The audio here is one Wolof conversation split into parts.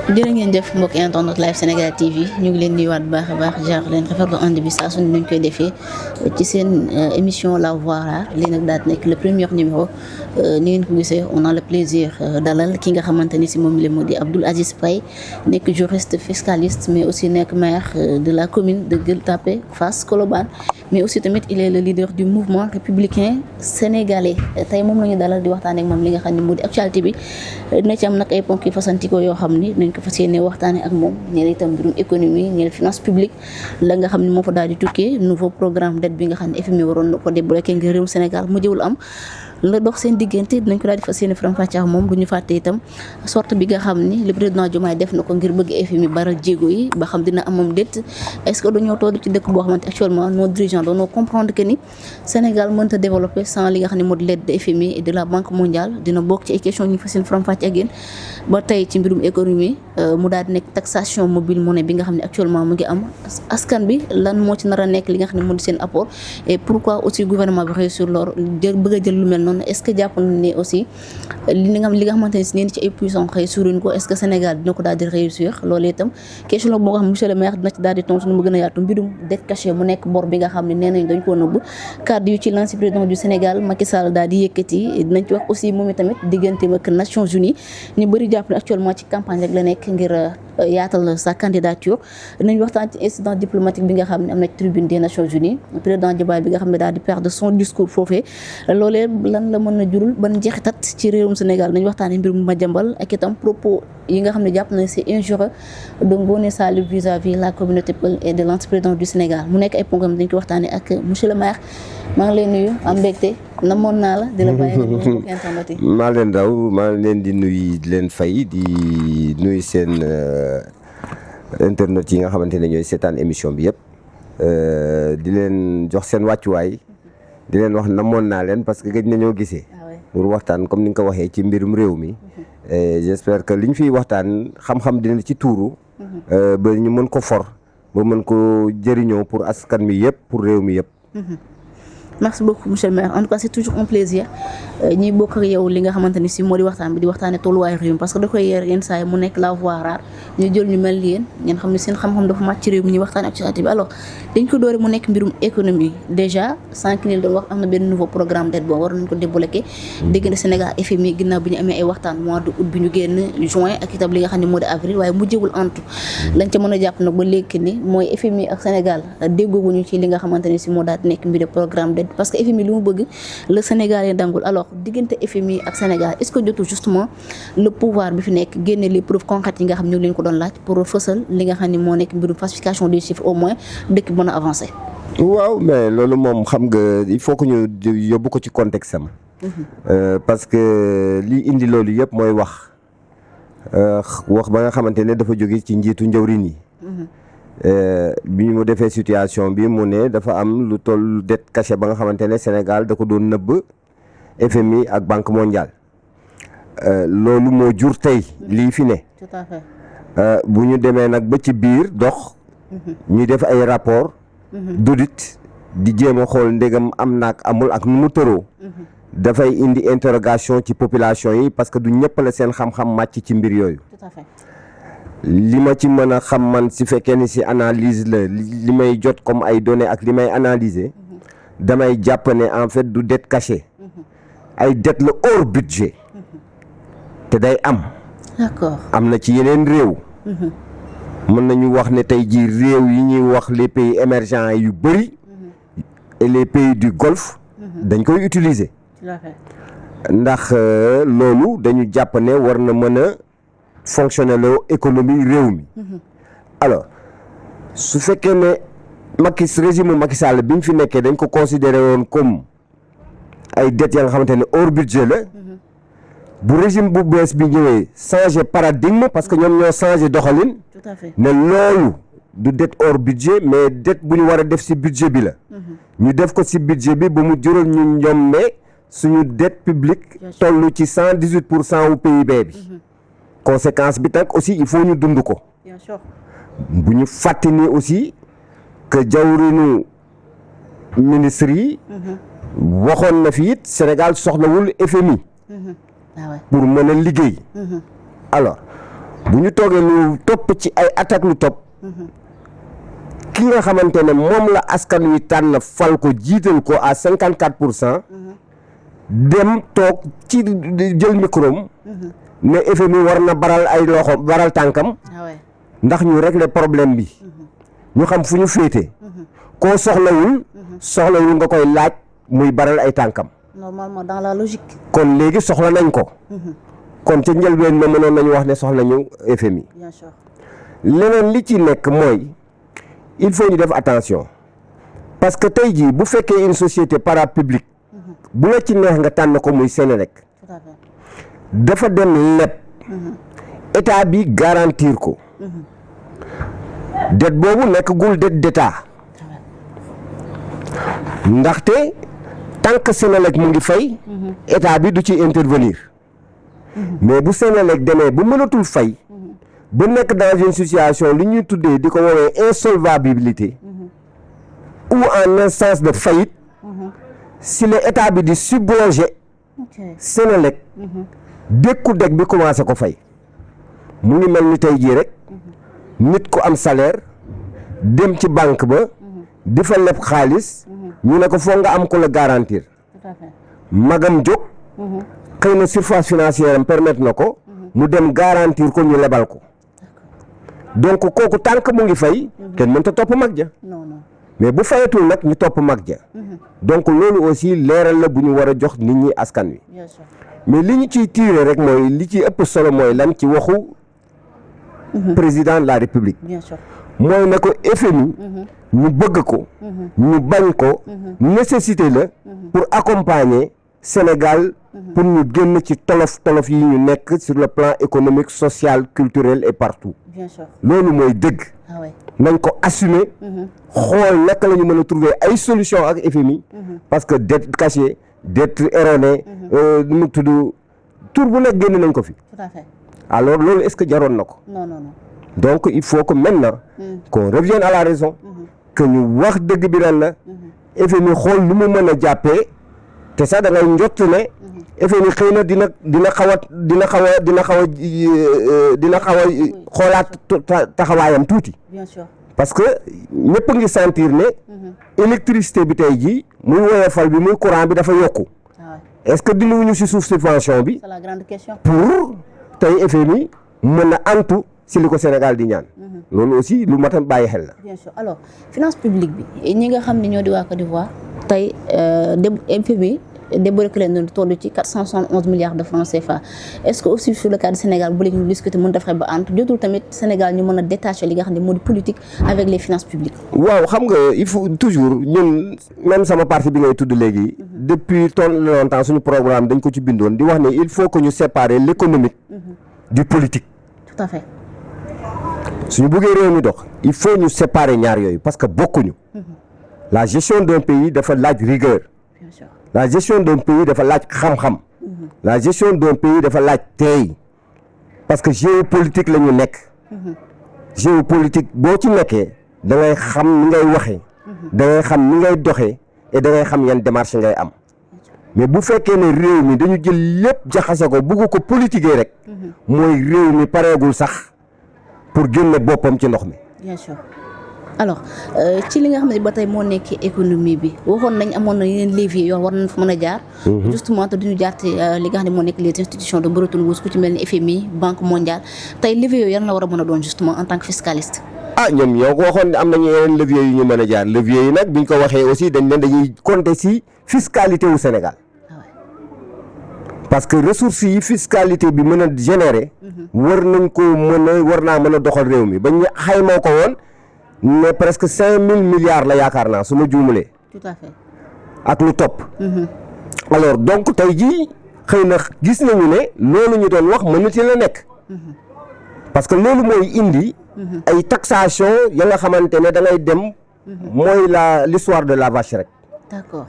jërë ngeen jëf mbokk internet live Sénégal TV ñu ngi leen nuyuwaat bu baax a baax jaar leen rafetlu ànd bi saa su ne ñu koy defee ci seen émission La Voix rare lii nag daal di nekk le premier numéro ni ngeen ko gisee on a le plaisir dalal ki nga xamante ni si moom la moo di Abdoul Aziz Paye nekk juriste fiscaliste mais aussi nekk maire de la commune de Gueule Tapée Fass Colobane mais aussi tamit il est le leader du mouvement républicain sénégalais tey moom la ñu dalal di waxtaan ak moom li nga xam ne moo di actualité bi dina ci am nag ay ponk yu fasantikoo yoo xam ni nañ ko fas yéene waxtaane ak moom ñeel itam mbirum économie ñeel finance publique la nga xam ne moo fa daal di tukkee nouveau programme d'aide bi nga xam ne FMI waroon na ko débloqué ngir réewum Sénégal mu jëwul am la dox seen diggante dinañ ko daal di fas yéene faram-fàcce ak moom bu ñu fàtte itam sorte bi nga xam ni le président Diomaye def na ko ngir bëgg FMI baral jéego yi ba xam dina amam déet est-ce que dañoo toll ci dëkk boo xamante actuellement nos dirigeants doonoo comprendre que ni Sénégal mënta développer sans li nga xam ne moo di l'aide de FMI et de la Banque mondiale dina bokk ci ay questions ñu fas yéene faram-fàcce ak yéen ba tey ci mbirum économie mu daal di nekk taxation mobile monnaie bi nga xam ne actuellement mu ngi am askan bi lan moo ci nar a nekk li nga xam ne moo di seen apport et pourquoi aussi gouvernement bi réussir loolu bëgg a jël lu mel noonu est-ce que jàpp na ne aussi li nga xamante ne si neen ci ay puissance xëy suruñ ko est-ce que Sénégal dina ko daal di réussir loolu itam question la boo xam monsieur le maire dina ci daal di tontu nu mu gën a yaatu mbirum dette cachée mu nekk bor bi nga xam ne nee nañ dañ koo nëbb kàddu yu ci lancé président du Sénégal Macky Sall daal di yëkkati dinañ ci wax aussi moom tamit digganteem ak Nations Unies ñu bëri jàpp ne actuellement ci campagne rek la nekk ngir yaatal sa candidature dinañ waxtaan ci incident diplomatique bi nga xam ne am na ci tribune des Nations Unies président Diomaye bi nga xam ne daal di perdre son discours foofee loolee lan la mën a jurul ban njeexitat ci réewum Sénégal nañ waxtaanee mbirum Madiambal ak itam propos yi nga xam ne jàpp na c'est injurieux de Ngoné Saliou vis-à-vis la communauté Peul et de l'ancien du Sénégal mu nekk ay programme dañ ko waxtaanee ak monsieur le maire maa ngi lay nuyu am mbégte namoon naa la di la bàyyi internet yi maa leen raw maa leen di nuyu di leen fay di nuyu seen internet yi nga xamante ne ñooy seetaan émission bi yëpp di leen jox seen wàccuwaay di leen wax namoon naa leen parce que gëj nañoo gisee pour waxtaan comme ni nga ko waxee ci mbirum réew mi j'espère que liñ fiy waxtaan xam-xam dina ci tuuru ba ñu mën ko for ba mën ko jëriñoo pour askan mi yëpp pour réew mi yëpp. merci beaucoup monsieur le maire en tout cas c'est toujours un plaisir ñuy bokk ak yow li nga xamante ni si moo di waxtaan bi di waxtaane tolluwaay réew mi parce que da koy yeer yenn saa yi mu nekk la voix rare ñu jël ñu mel ni yéen ngeen xam ne seen xam-xam dafa màcc ci réew mi ñuy waxtaane actualité bi alors dañ ko doore mu nekk mbirum économie déjà sànq ni doon wax am na benn nouveau programme d'aide boo war nañ ko débloqué diggante Sénégal FMI ginnaaw bi ñu amee ay waxtaan mois de août bi ñu génn juin ak itam li nga xam ne moo di avril waaye mujjewul antu lañ ca mën a jàpp nag ba léegi ni mooy FMI ak Sénégal déggooguñu ci li nga xamante ni si moo daal di nekk mbir programme d'aide parce que FMI li mu bëgg le Sénégal yi dangul alors diggante FMI ak Sénégal est-ce que jotul justement le pouvoir bi fi nekk génne les preuves concrètes yi nga xam ne ñu ngi leen ko doon laaj pour fësal li nga xam ne moo nekk mbirum falsification des chiffres au moins dëkk mën a avancer. waaw mais loolu moom xam nga il faut que ñu yóbbu ko ci contexte am. parce que li indi loolu yëpp mooy wax ba nga xamante ne dafa jóge ci njiitu njëwriñ yi. bi mu defee situation bi mu ne dafa am lu toll dette cachée ba nga xamante ne Sénégal da ko doon nëbb FMI ak Banque mondiale loolu moo jur tey lii fi ne. tout à fait. bu ñu demee nag ba ci biir dox. ñu def ay rapport d'audit di jéem a xool ndegam am naak amul ak nu mu tëroo. dafay indi interrogation ci population yi parce que du ñëpp la seen xam-xam màcc ci mbir yooyu. tout à fait. li ma ci mën a xam man si fekkee ni si analyse la li may jot comme ay données ak li may analyser damay jàpp ne en fait du dette cachée ay dette la hors budget te day am. d'accord am na ci yeneen réew. mën nañu wax ne tey jii réew yi ñuy wax les pays émergents yu bëri et les pays du Golfe dañ koy utiliser. ndax loolu dañu jàpp ne war na mën a fonctionner loo économie réew mi. alors su fekkee ne régime Macky Sall bi ñu fi nekkee dañ ko considéré woon comme ay dettes ya nga xamante ne hors budget la bu régime bu bees bi ñëwee changer paradigme parce que ñoom ñoo changer doxalin. tout à fait. ne loolu du dette hors budget mais dette bu ñu war a def ci budget bi la. ñu def ko ci budget bi ba mu jural ñu ñoom ne suñu dette publique toll ci 118% wu PIB bi. conséquence bi tak aussi il faut ñu dund ko. bien sûr. bu ñu fàtte ni aussi que jawriñu ministre yi. waxoon na fi it Sénégal soxlawul FMI. pour mën a liggéey. alors bu ñu toogee lu topp ci ay attaque lu topp ki nga xamante ne moom la askan wi tànn fal ko jiital ko à 54% dem toog ci jël microm ne FMI war na baral ay loxo baral tànkam ndax ñu régler problème bi ñu xam fu ñu féete koo soxlawul nga koy laaj muy baral ay tànkam normalement dans la logique. kon léegi soxla nañ ko kon ca njëlbeen ma mënoon nañu wax ne soxla ñu FMI bien sûr. leneen li ci nekk mooy il faut ñu def attention parce que tey jii bu fekkee une société parapublique bu la ci neex nga tànn ko muy Senelec tout à fait. dafa dem leb état bi garantir ko dette boobu nekk gul dette d'état ndaxte tant que Senelec mu ngi fay état bi du ci intervenir mais bu Senelec demee bu mënatul fay ba nekk dans une situation li ñuy tuddee di ko woowee insolvabilité ou en instance de faillite si le état bi di subroger Senelec dékku deg bi commencé ko fay mu ngi mel ni tey jii rek nit ku am salaire dem ci banque ba di fa leb xaalis ñu ne ko foog nga am ko la garantir magam jóg xëy na surface financière am permettre na ko mu dem garantir ko ñu lebal ko donc kooku tànk mu ngi fay kenn mënta topp mag ja mais bu fayatul nag ñu topp mag ja donc loolu aussi leeral la bu ñu war a jox nit ñi askan wi mais li ñu ciy tiire rek mooy li ci ëpp solo mooy lan ci waxu président de la république mooy ne ko FMI ñu bëgg ko ñu bañ ko nécessité la pour accompagner Sénégal pour ñu génn ci tolof yi ñu nekk sur le plan économique social culturel et partout loolu mooy dëgg nañ ko assumer xool naka la ñu mën a trouver ay solution ak FMI parce que dette cachée dette erronée nu mu tudd tur bu nekk génn nañ ko fi alors loolu est-ce que jaroon na ko donc il faut que maintenant qu'on revienne à la raison que ñu wax dëgg bi lan la FMI xool lu mu mën a jàppee te sax da ngay njott ne FMI xëy na dina xaw a xoolaat taxawaayam tuuti parce que ñëpp ngi sentir ne électricité bi tey jii muy woyofal bi muy courant bi dafa yokku est-ce que dindiwuñu ci suuf subvention bi c'est la grande question pour tey FMI mën a antu si li ko Sénégal di ñaan loolu aussi lu mat a bàyyi xel la. bien sûr alors finance publique bi ñi nga xam ne ñoo di waa Côte d'Ivoire tey FMI débloqué leen toll ci 471 milliards de francs CFA est-ce que aussi sur le cas du Sénégal bu léegi ñu discuter mën a fexe ba ant jotul tamit Sénégal ñu mën a détacher li nga xam ne moo di politique avec les finances publiques. waaw xam nga il faut toujours ñun même sama parti bi ngay tudd léegi depuis longtemps suñu programme dañ ko ci bindoon di wax ne il faut que ñu séparer l'économique du politique. tout à fait. suñu bëggee réew mi dox il faut ñu séparer ñaar yooyu parce que bokkuñu la gestion d'un pays dafa laaj rigueur la gestion d'un pays dafa laaj xam-xam la gestion d'un pays dafa laaj teey parce que géopolitique la ñu nekk géopolitique boo ci nekkee da ngay xam ni ngay waxee da ngay xam ni ngay doxee et da ngay xam yan démarche ngay am mais bu fekkee ne réew mi dañu jël lépp jaxase ko bugg ko politiquer rek mooy réew mi pareegul sax pour génne boppam ci ndox mi. bien sûr alors ci li nga xam ne ba tey moo nekk économie bi waxoon nañ amoon na yeneen levier yoo war nañ fa mën a jaar. justement te duñu jaar ci li nga xam ne moo nekk les institutions de Bretton Woods ku ci mel ni FMI Banque mondiale tey levier yooyu yan la war a mën a doon justement en tant que fiscaliste. ñoom ñoo ko waxoon ne am nañu yeneen levier yu ñu mën a jaar levier yi nag biñ ko waxee aussi dañuy compter ci fiscalité wu Sénégal. parce que ressources yi fiscalité bi mën a générer. war naa mën a doxal réew mi ba ñu xayma ko woon ne presque 5000 milliards la yaakaar naa su ma juumulee. tout à fait. ak lu topp. alors donc tey jii xëy na gis nañu ne loolu ñu doon wax mënut la nekk. parce que loolu mooy indi. ay taxation ya nga xamante ne da ngay dem. mooy l'histoire de la vache rek. d'accord.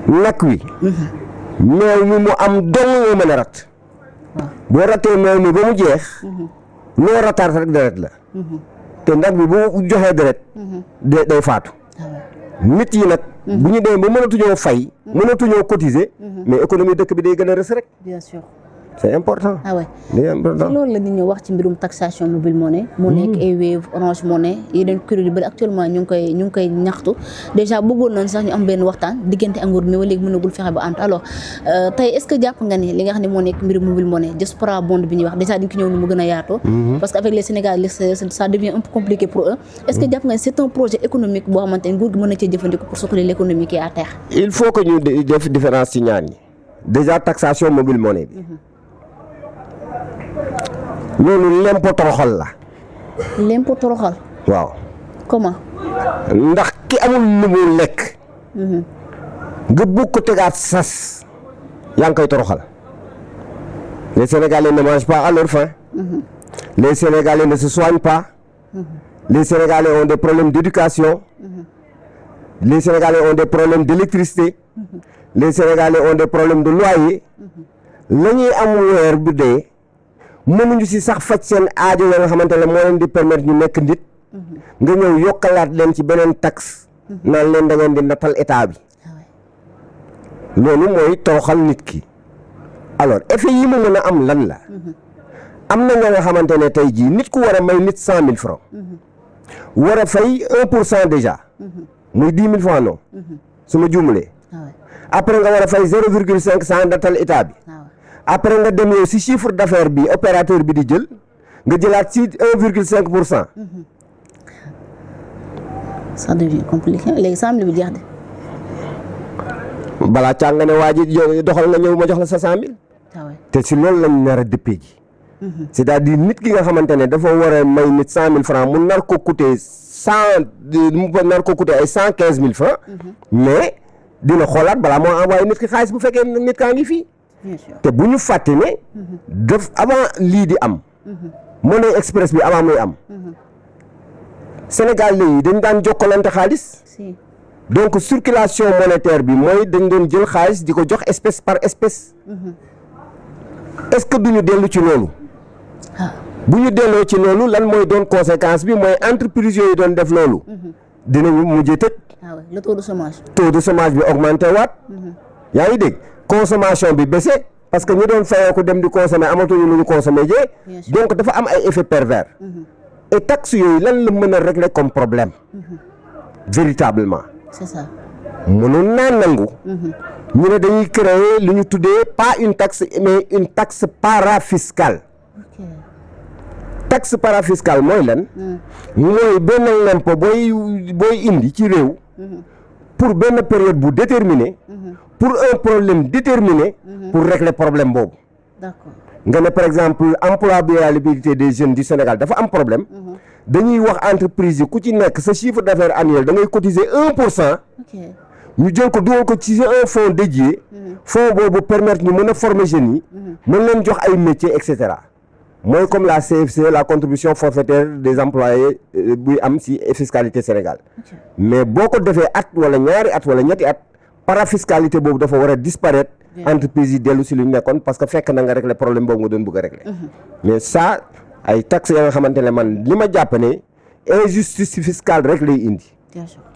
nag wi. meew mi mu am dong moo mën a rat. boo ratee meew mi ba mu jeex. loo rataat rek deret la. te nag bi bu joxee deret. day faatu. nit yi nag. bu ñu demee ba mënatuñoo fay. mënatuñoo cotiser. mais économie dëkk bi day gën a rës rek. bien sûr. c'est important. ah ouais c'est important. ci loolu la nit ñi wax ci mbirum taxation mobile money. mu nekk ay Wave Orange Money yeneen kuréel yu bëri actuellement ñu ngi koy ñaxtu déjà bëggoon nañ sax ñu am benn waxtaan diggante ak nguur mi léegi mënagul fexe ba ant alors tey est-ce que jàpp nga ni li nga xam ne moo nekk mbirum mobile money diaspora bond bi ñuy wax déjà dañ ko ñëw ni mu gën a yaatoo. parce que avec les Sénégalais ça devient un peu compliqué pour eux. est-ce que jàpp nga ni c'est un projet économique boo xamante ne nguur gi mën na cee jëfandikoo pour suqali l'économie qui est à terre. il faut que ñu def différence ci ñaar ñi déjà taxation mobile money bi. loolu lempo toroxal la. lempo toroxal. waaw. comment. ndax ki amul lu mu lekk. nga bëgg ko tegaat sas. yaa ngi koy toroxal. les Sénégalais ne mangent pas à leur faim. les Sénégalais ne se soignent pas. les Sénégalais ont des problèmes d'éducation. les Sénégalais ont des problèmes d'électricité. les Sénégalais ont des problèmes de loyer. la ñuy am weer bu dee. mënuñu si sax faj seen aajo ya nga xamante ne moo leen di permettre ñu nekk nit. nga ñëw yokkalaat leen ci beneen taxe. naan leen da ngeen di nattal état bi. loolu mooy toroxal nit ki. alors effet yi mu mën a am lan la. am na nga xamante ne tey jii nit ku war a may nit 100 000 francs. war a fay 1% déjà. muy 10 000 francs non. su ma juumalee. après nga war a fay 0,5 sans nattal état bi. après nga dem yow si chiffre d'affaires bi opérateur bi di jël nga jëlaat si 1,5%. ça devient compliqué léegi 100 000 bi jeex de. balaa càng nga ne waa ji doxal nga ñëw ma jox la sa 100 000. te si loolu lañ nar a dëppee ji. c'est-à-dire nit ki nga xamante ne dafa war a may nit 100 000 francs mu nar ko coûter ay 115 000 francs. mais dina xoolaat balaa moo envoyé nit ki xaalis bu fekkee nit kaa ngi fii. te bu ñu fàtte ne def avant lii di am Money Express bi avant muy am Sénégal yi dañ daan jokkalante xaalis donc circulation monétaire bi mooy dañ doon jël xaalis di ko jox espèce par espèce. est-ce que duñu dellu ci loolu bu ñu delloo ci loolu lan mooy doon conséquence bi mooy entreprise yooyu doon def loolu dinañu mujjee tëj. le taux de chômage. taux de chômage bi augmenté waat yaa ngi dégg consommation bi baissé parce que ñi doon fayoo ko dem di consommer amatuñu lu ñu consommer jee donc dafa am ay effets pervers et taxes yooyu lan la mën a régler comme problème véritablement c'est ça mënoon naa nangu ñu ne dañuy créer lu ñu tuddee pas une taxe mais une taxe parafiscale taxe parafiscale mooy lan mooy benn l'impôt booy indi ci réew pour benn période bu déterminée pour un problème déterminé pour régler problème boobu. D'accord. nga ne par exemple employabilité des jeunes du Sénégal dafa am problème dañuy wax entreprise yi ku ci nekk sa chiffre d'affaires annuel da ngay cotiser 1%. ñu jël ko dugal ko ci un fonds dédié. fonds boobu permettre ñu mën a former jeunes yi. mën leen jox ay métiers et cetera. mooy comme la CFC la contribution forfaitaire des employés buy am ci fiscalité Sénégal. mais boo ko defee at wala ñaari at wala ñetti at. parafiscalité boobu dafa war a disparaître entreprise yi dellu si lu ñu nekkoon parce que fekk na nga régler problème boobu nga doon bëgg a régler mais ça ay taxes ya nga xamante ne man li ma jàpp ne injustice fiscale rek lay indi.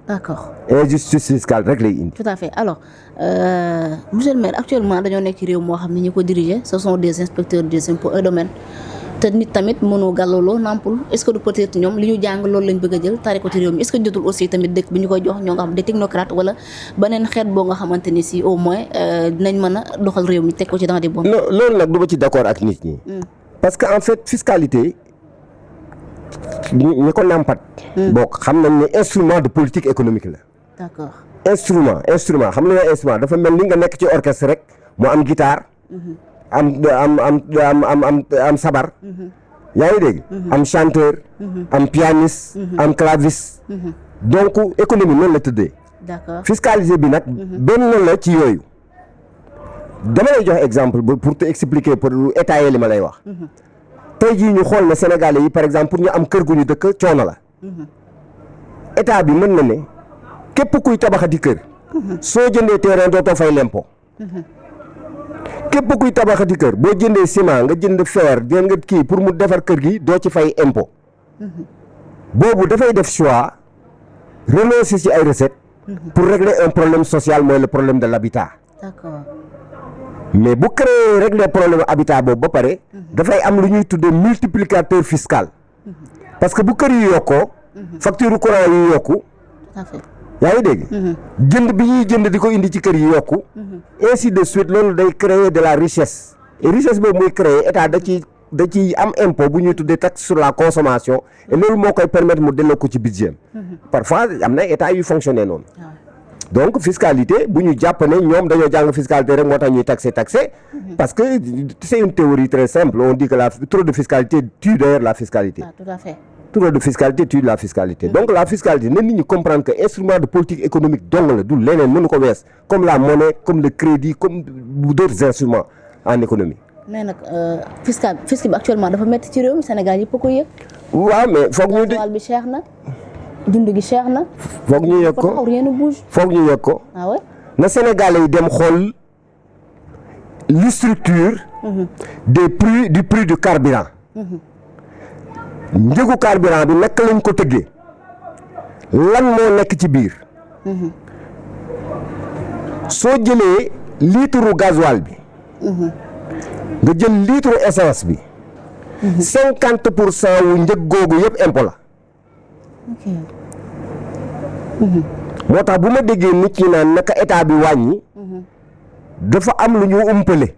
d'accord. injustice fiscale rek lay indi. tout à fait alors monsieur le maire actuellement dañoo nekk réew moo xam ne ñi ko diriger ce sont des inspecteurs des impôts et domaines te nit tamit mënoo gàllaloo nampul est-ce que du peut-être ñoom li ñu jàng loolu lañ bëgg a jël tari ko ci réew mi est-ce que jotul aussi tamit dëkk bi ñu koy jox ñoo nga xam des technocrates wala beneen xeet boo nga xamante ni si au moins dinañ mën a doxal réew mi teg ko ci dans des bons. non loolu nag du ma ci d'accord ak nit ñi. parce que en fait fiscalité ñi ko nàmpat. bokk xam nañ ne instrument de politique économique la. d'accord. instrument xam nga instrument dafa mel ni nga nekk ci orchestre rek mu am guitare. am sabar. yaa ngi dégg. am chanteur. am pianiste. am claviste. donc économie noonu la tëddee. d'accord fiscalité bi nag. benn la ci yooyu. dama lay jox exemple pour te expliquer pour étayer li ma lay wax. tey jii ñu xool ne Sénégalais yi par exemple pour ñu am kër gu ñu dëkk coono la. état bi mën na ne képp kuy tabaxati kër. soo jëndee terrain dootoo fay l'impôt. képp kuy tabaxati kër boo jëndee ciment nga jënd fer jënd nga kii pour mu defar kër gi doo ci fay impôt. boobu dafay def choix renoncer ci ay recettes. pour régler un problème social mooy le problème de l'habitat. d'accord. mais bu créer régler problème habitat boobu ba pare dafay am lu ñuy tuddee multiplicateur fiscal parce que bu kër yi yokkoo facture courant yi yokku yaa ngi dégg jënd bi ñuy jënd di ko indi ci kër yi yokku ainsi de suite loolu day créer de la richesse et richesse boobu muy créer état da ci am impôt bu ñuy tuddee taxe sur la consommation et loolu moo koy permettre mu delloo ko ci budget parfois am na état yu fonctionner noonu donc fiscalité bu ñu jàpp ne ñoom dañoo jàng fiscalité rek moo tax ñuy taxer parce que c'est une théorie très simple on dit que trop de fiscalité tue d'ailleurs la fiscalité. Tout à fait. Trop de fiscalité tue la fiscalité. Donc la fiscalité na nit ñi comprendre que instrument de politique économique dong la du leneen mënu ko wees comme la monnaie comme le crédit comme d'autres instruments en économie. mais nag fisc bi actuellement dafa métti ci réew mi Sénégal yëpp a ko yëg. waaw mais foog ñu gasoil bi cher na dund gi cher na. foog ñu yëg ko rien ne bouge. foog ñu yëg ko. ah ouais. na Sénégalais yi dem xool li structure du prix du carburant. njëgu carburant bi naka lañ ko tëggee lan moo nekk ci biir soo jëlee litre gasoil bi nga jël litre essence bi 50% wu njëg googu yëpp impôt la moo tax bu ma déggee nit ñi naan naka état bi wàññi dafa am lu ñu umpale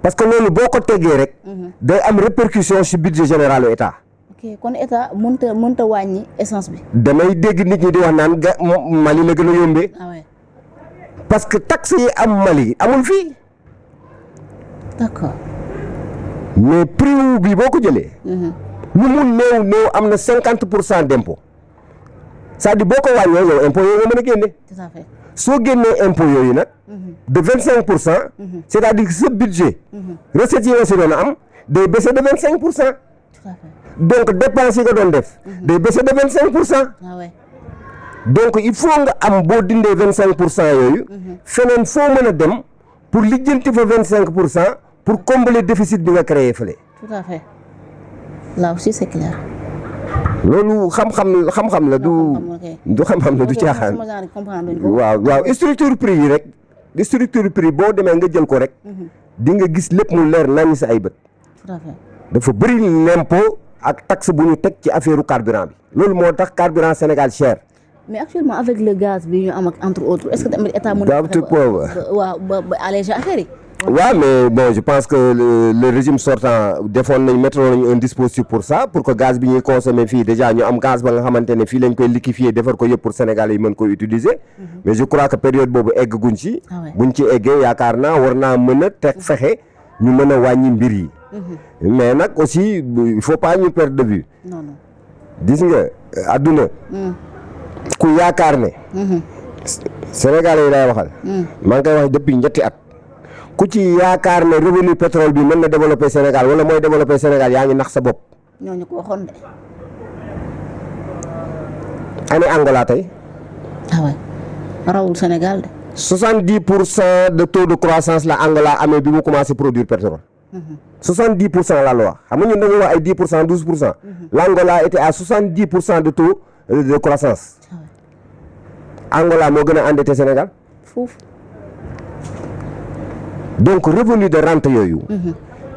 parce que loolu boo ko teggee rek day am répercussion ci budget général u état. ok kon état mënta wàññi essence bi. damay dégg nit ñi di wax naan Mali la gën a yombee. ah ouais. parce que taxe yi am Mali amul fii. d'accord. mais prix bi boo ko jëlee. lu mu néew am na 50% d'impôt. c'est-à-dire boo ko wàññee yow impôt yooyu nga mën a génne. tout à fait. soo génnee impôt yooyu nag. de 25%. c'est-à-dire que ce budget. recettes yi nga si doon am day baisser de 25%. tout à fait. donc dépenses yi nga doon def. day baisser de 25%. ah ouais. donc il faut nga am boo dindee 25% yooyu. feneen foo mën a dem pour lijjanti fa 25% pour combler déficit bi nga créé fële. tout à fait là aussi c'est clair. loolu xam-xam la du xam-xam la du caaxaan. waaw structure prix yi rek structure prix boo demee nga jël ko rek di nga gis lépp mu leer nañ sa ay bët. tout à fait. dafa bëri l'impôt ak taxe bu ñu teg ci affaire carburant bi loolu moo tax carburant Sénégal cher. mais actuellement avec le gaz bi ñu am ak entre autres est-ce que tamit état mën ba alléger affaire yi. waaw mais bon je pense que le régime sortant defoon mettre nañu un dispositif pour ça pour que gaz bi ñuy consommer fii déjà ñu am gaz ba nga xamante ne fii lañ koy liquéfier defar ko yëpp pour Sénégalais yi mën koy utiliser. mais je crois que période boobu egguñ ci. buñ ci eggee yaakaar naa war naa mën a teg fexe ñu mën a wàññi mbir yi. mais nag aussi il faut pas ñu perdre de vue. non non. gis nga adduna. ku yaakaar ne. Sénégalais yi laay waxal. maa ngi koy wax depuis ñetti at. ku ci yaakaar ne revenu pétrole bi mën na développer Sénégal wala mooy développer Sénégal yaa ngi nax sa bopp. ñooñu ko waxoon de. ani Angola tey. ah ouais rawul Sénégal de. 70% de taux de croissance la Angola amee bi mu commencé produire pétrole. 70% la loi xam nga ñun dañuy wax ay 10% 12%. l'Angola était à 70% de taux de croissance. Angola moo gën a endetté Sénégal. foofu. donc revenu de rente yooyu.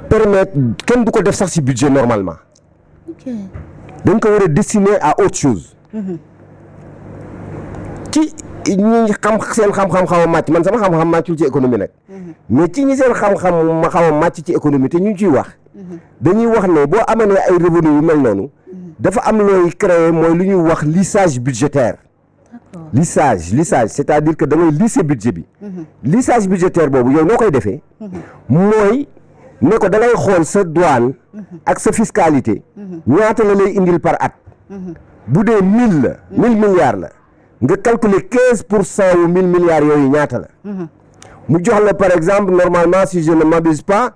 permettre kenn du ko def sax ci budget normalement. ok. dañ ko war a destiner à autre chose. ci ñi xam seen xam-xam xaw a màcc man sama xam-xam màccul ci économie nag. mais ci ñi seen xam-xam ma xaw a màcc ci économie te ñu ngi ciy wax. dañuy wax ne boo amee ay revenu yu mel noonu. dafa am looy créer mooy lu ñuy wax lissage budgétaire. lissage c'est-à-dire que da ngay lisser budget bi. lissage budgétaire boobu yow noo koy defee. mooy ne ko da ngay xool sa douane. ak sa fiscalité. ñaata la lay indil par at. bu dee 1000 la. 1000 milliards la. nga calculer 15% wu 1000 milliards yooyu ñaata la. mu jox la par exemple normalement si je ne m'abuse pas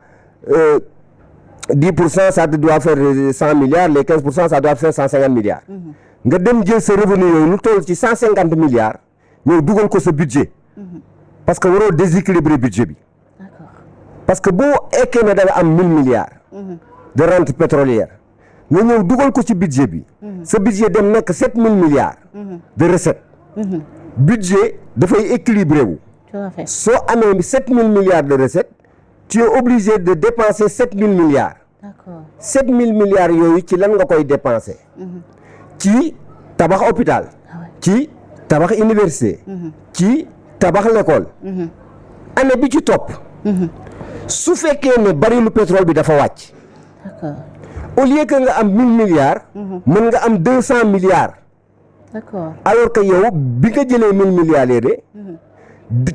10% ça te doit faire 100 milliards les 15% ça doit faire 150 milliards. nga dem jël sa revenu yooyu lu toll ci 150 milliards ñëw dugal ko sa budget. parce que waroo déséquilibrer budget bi. parce que boo ekkee ne da nga am 1000 milliards. de rente pétrolière. nga ñëw dugal ko ci budget bi. sa budget dem nekk 7000 milliards. de recettes. budget dafay équilibré wu. tout à fait. soo amee 7000 milliards de recettes tu es obligé de dépenser 7000 milliards. D'accord. 7000 milliards yooyu ci lan nga koy dépenser. ci tabax hôpital. ci tabax université. ci tabax l'école. année bi ci topp. su fekkee ne barilu pétrole bi dafa wàcc. D'accord. au lieu que nga am 1000 milliards. mën nga am 200 milliards. D'accord. alors que yow bi nga jëlee 1000 milliards yi de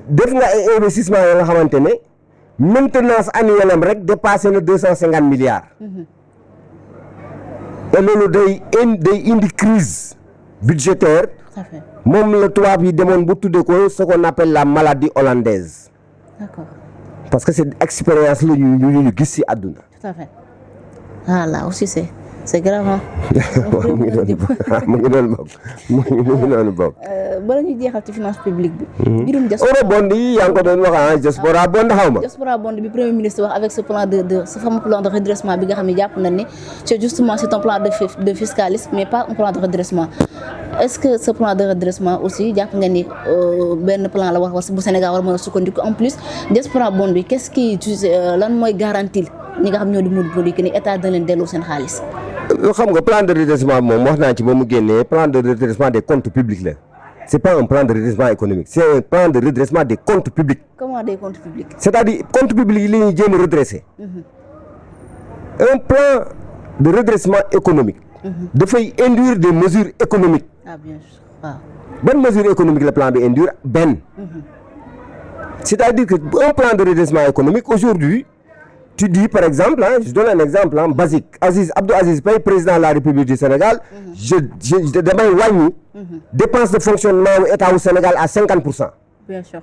def nga ay investissement yoo nga xamante ne maintenance annuelle am rek dépassé na 250 milliards. te loolu day indi crise budgétaire. Tout à fait. moom la tubaab yi demoon bu tuddee ko ce qu'on appelle la maladie hollandaise. D'accord. parce que c'est expérience la ñu gis ci àdduna. Tout à fait. Ah là aussi c'est grave hein. mu ngi noonu bokk. bala ñuy jeexal ci finance publique bi. mbirum eurobond yi yaa ngi ko doon wax diaspora bond xaw ma. diaspora bond bi premier ministre wax avec ce plan ce fameux plan de redressement bi nga xam ne jàpp nañ ni c'est justement c'est un plan de fiscalisme mais pas un plan de redressement. est-ce que ce plan de redressement aussi jàpp nga ni benn plan la wax bu Sénégal war mën a sukkandiku en plus diaspora bond bi qu'est-ce qui lan mooy garantie ñi nga xam ñoo di mudu que ni état dina leen delloo seen xaalis. xam nga plan de redressement moom wax naa ci ba mu génnee plan de redressement des comptes publics la c'est pas un plan de redressement économique c'est un plan de redressement des comptes publics. Comment des comptes publics? C'est-à-dire comptes publics yi la ñuy jéem a redresser. Un plan de redressement économique. dafay induire des mesures économiques. Ah bien sûr waaw. Ban mesure économique le plan bi induire benn. C'est-à-dire que un plan de redressement économique aujourd'hui tu dis par exemple je donne un exemple basique Abdou Aziz Paye président de la République du Sénégal je damay wàññi dépense de fonctionnement wu état wu Sénégal à 50%. Bien sûr.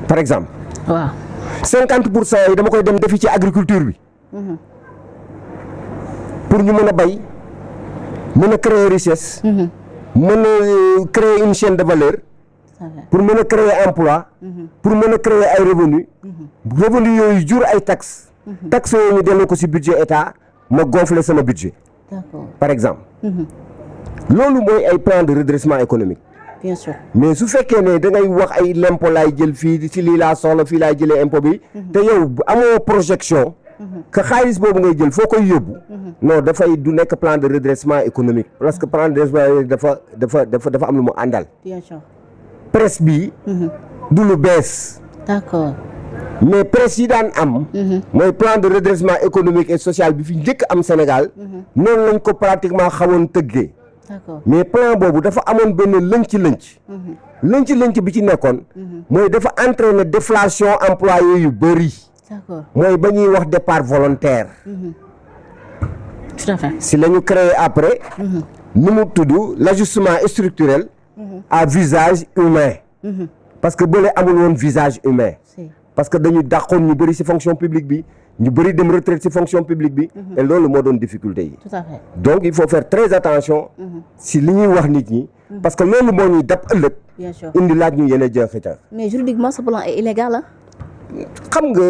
Par exemple. waaw. 50% yi dama koy dem defi ci agriculture bi. pour ñu mën a bay mën a créer richesse. mën a créer une chaîne de valeur. pour mën a créer emploi. pour mën a créer ay revenus. revenus yooyu jur ay taxes. taxes yooyu ñu delloo ko ci budget état ma gonfler sama budget. D'accord. par exemple. loolu mooy ay plan de redressement économique. Bien sûr. mais su fekkee ne da ngay wax ay l'impôt laay jël fii ci lii laa soxla fii laay jëlee impôt bi. te yow amoo projection. que xaalis boobu ngay jël foo koy yóbbu. non dafay du nekk plan de redressement économique parce que plan de redressement dafa am lu mu àndal. Bien sûr. presse bi. du lu bees. D'accord. mais presse yi daan am. mooy plan de redressement économique et social bi fi njëkk am Sénégal. noonu lañ ko pratiquement xawoon tëggee. D'accord. mais plan boobu dafa amoon benn lënc bi ci nekkoon. mooy dafa entraîner déflation employé yu bëri. D'accord. mooy ba ñuy wax départ volontaire. Tout à fait. si la ñu créé après. nu mu tudd l'ajustement structurel. à visage humain. parce que bële amul woon visage humain. Si. parce que dañu dàqoon ñu bëri ci fonction publique bi ñu bëri dem retraite ci fonction publique bi. et loolu moo doon difficulté yi. Tout à fait. donc il faut faire très attention. si li ñuy wax nit ñi. parce que loolu moo ñuy dab ëllëg. Bien sûr. indi laaj ñu yeneen jeexital. Mais juridiquement ce plan est illégal hein? xam nga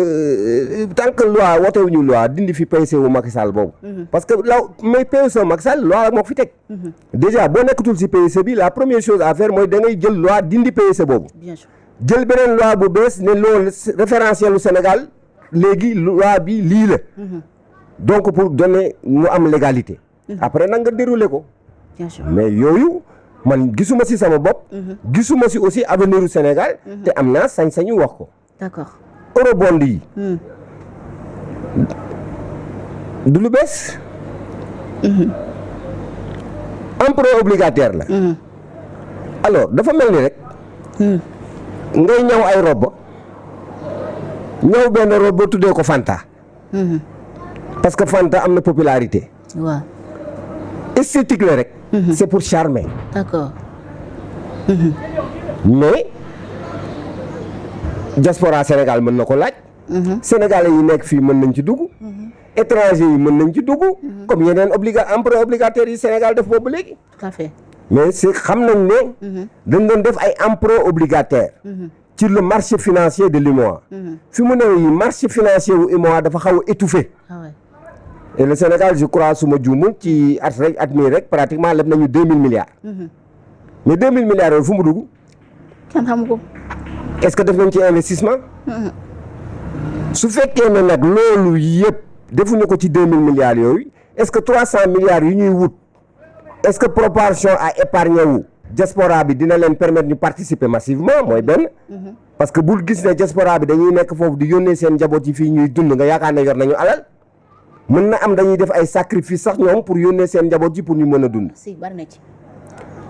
tant que loi wotewuñu loi dindi fi PSE wu Macky Sall boobu. parce que la mais PSE Macky Sall loi la moo fi teg. déjà boo nekkatul ci PSE bi la première chose à faire mooy da ngay jël loi dindi PSE boobu. Bien sûr. jël beneen loi bu bees ne loolu référentiel u Sénégal léegi loi bi lii la. donc pour donner mu am légalité. après nag nga dérouler ko. Bien sûr. mais yooyu man gisuma ci sama bopp. gisuma ci aussi avenir u Sénégal. te am naa sañ-sañu wax ko. D'accord. eurobond yi. du lu bees. emprunt obligataire la. alors dafa mel ni rek. ngay ñëw ay robe ñëw benn robe tuddee ko Fanta. parce que Fanta am na popularité. waaw. esthétique la rek. c'est pour charmer. D'accord. mais diaspora Sénégal mën na ko laaj. Sénégalais yi nekk fii mën nañ ci dugg. étrangers yi mën nañ ci dugg. comme yeneen emprunt obligataire yi Sénégal def boobu léegi. Tout à fait. mais c'est xam nañ ne. dañ doon def ay emprunt obligataire. ci le marché financier de l'UEMOA. fi mu ne nii marché financier wu UEMOA dafa xaw a étouffé. Ah ouais. et le Sénégal je crois suma juumul ci at mii rek pratiquement leb nañu 2000 milliards. mais 2000 milliards yooyu fu mu dugg. kenn xamu ko. est-ce que def nañ ci investissement. su fekkee ne nag loolu yëpp defuñu ko ci 2000 milliards yooyu est-ce que 300 milliards yu ñuy wut est-ce que proportion à épargne wu diaspora bi dina leen permettre ñu participer massivement mooy benn. parce que bul gis ne diaspora bi dañuy nekk foofu di yónnee seen njaboot yi fii ñuy dund nga yaakaar ne yor nañu alal mën na am dañuy def ay sacrifice sax ñoom pour yónnee seen njaboot yi pour ñu mën a dund. si bari na ci.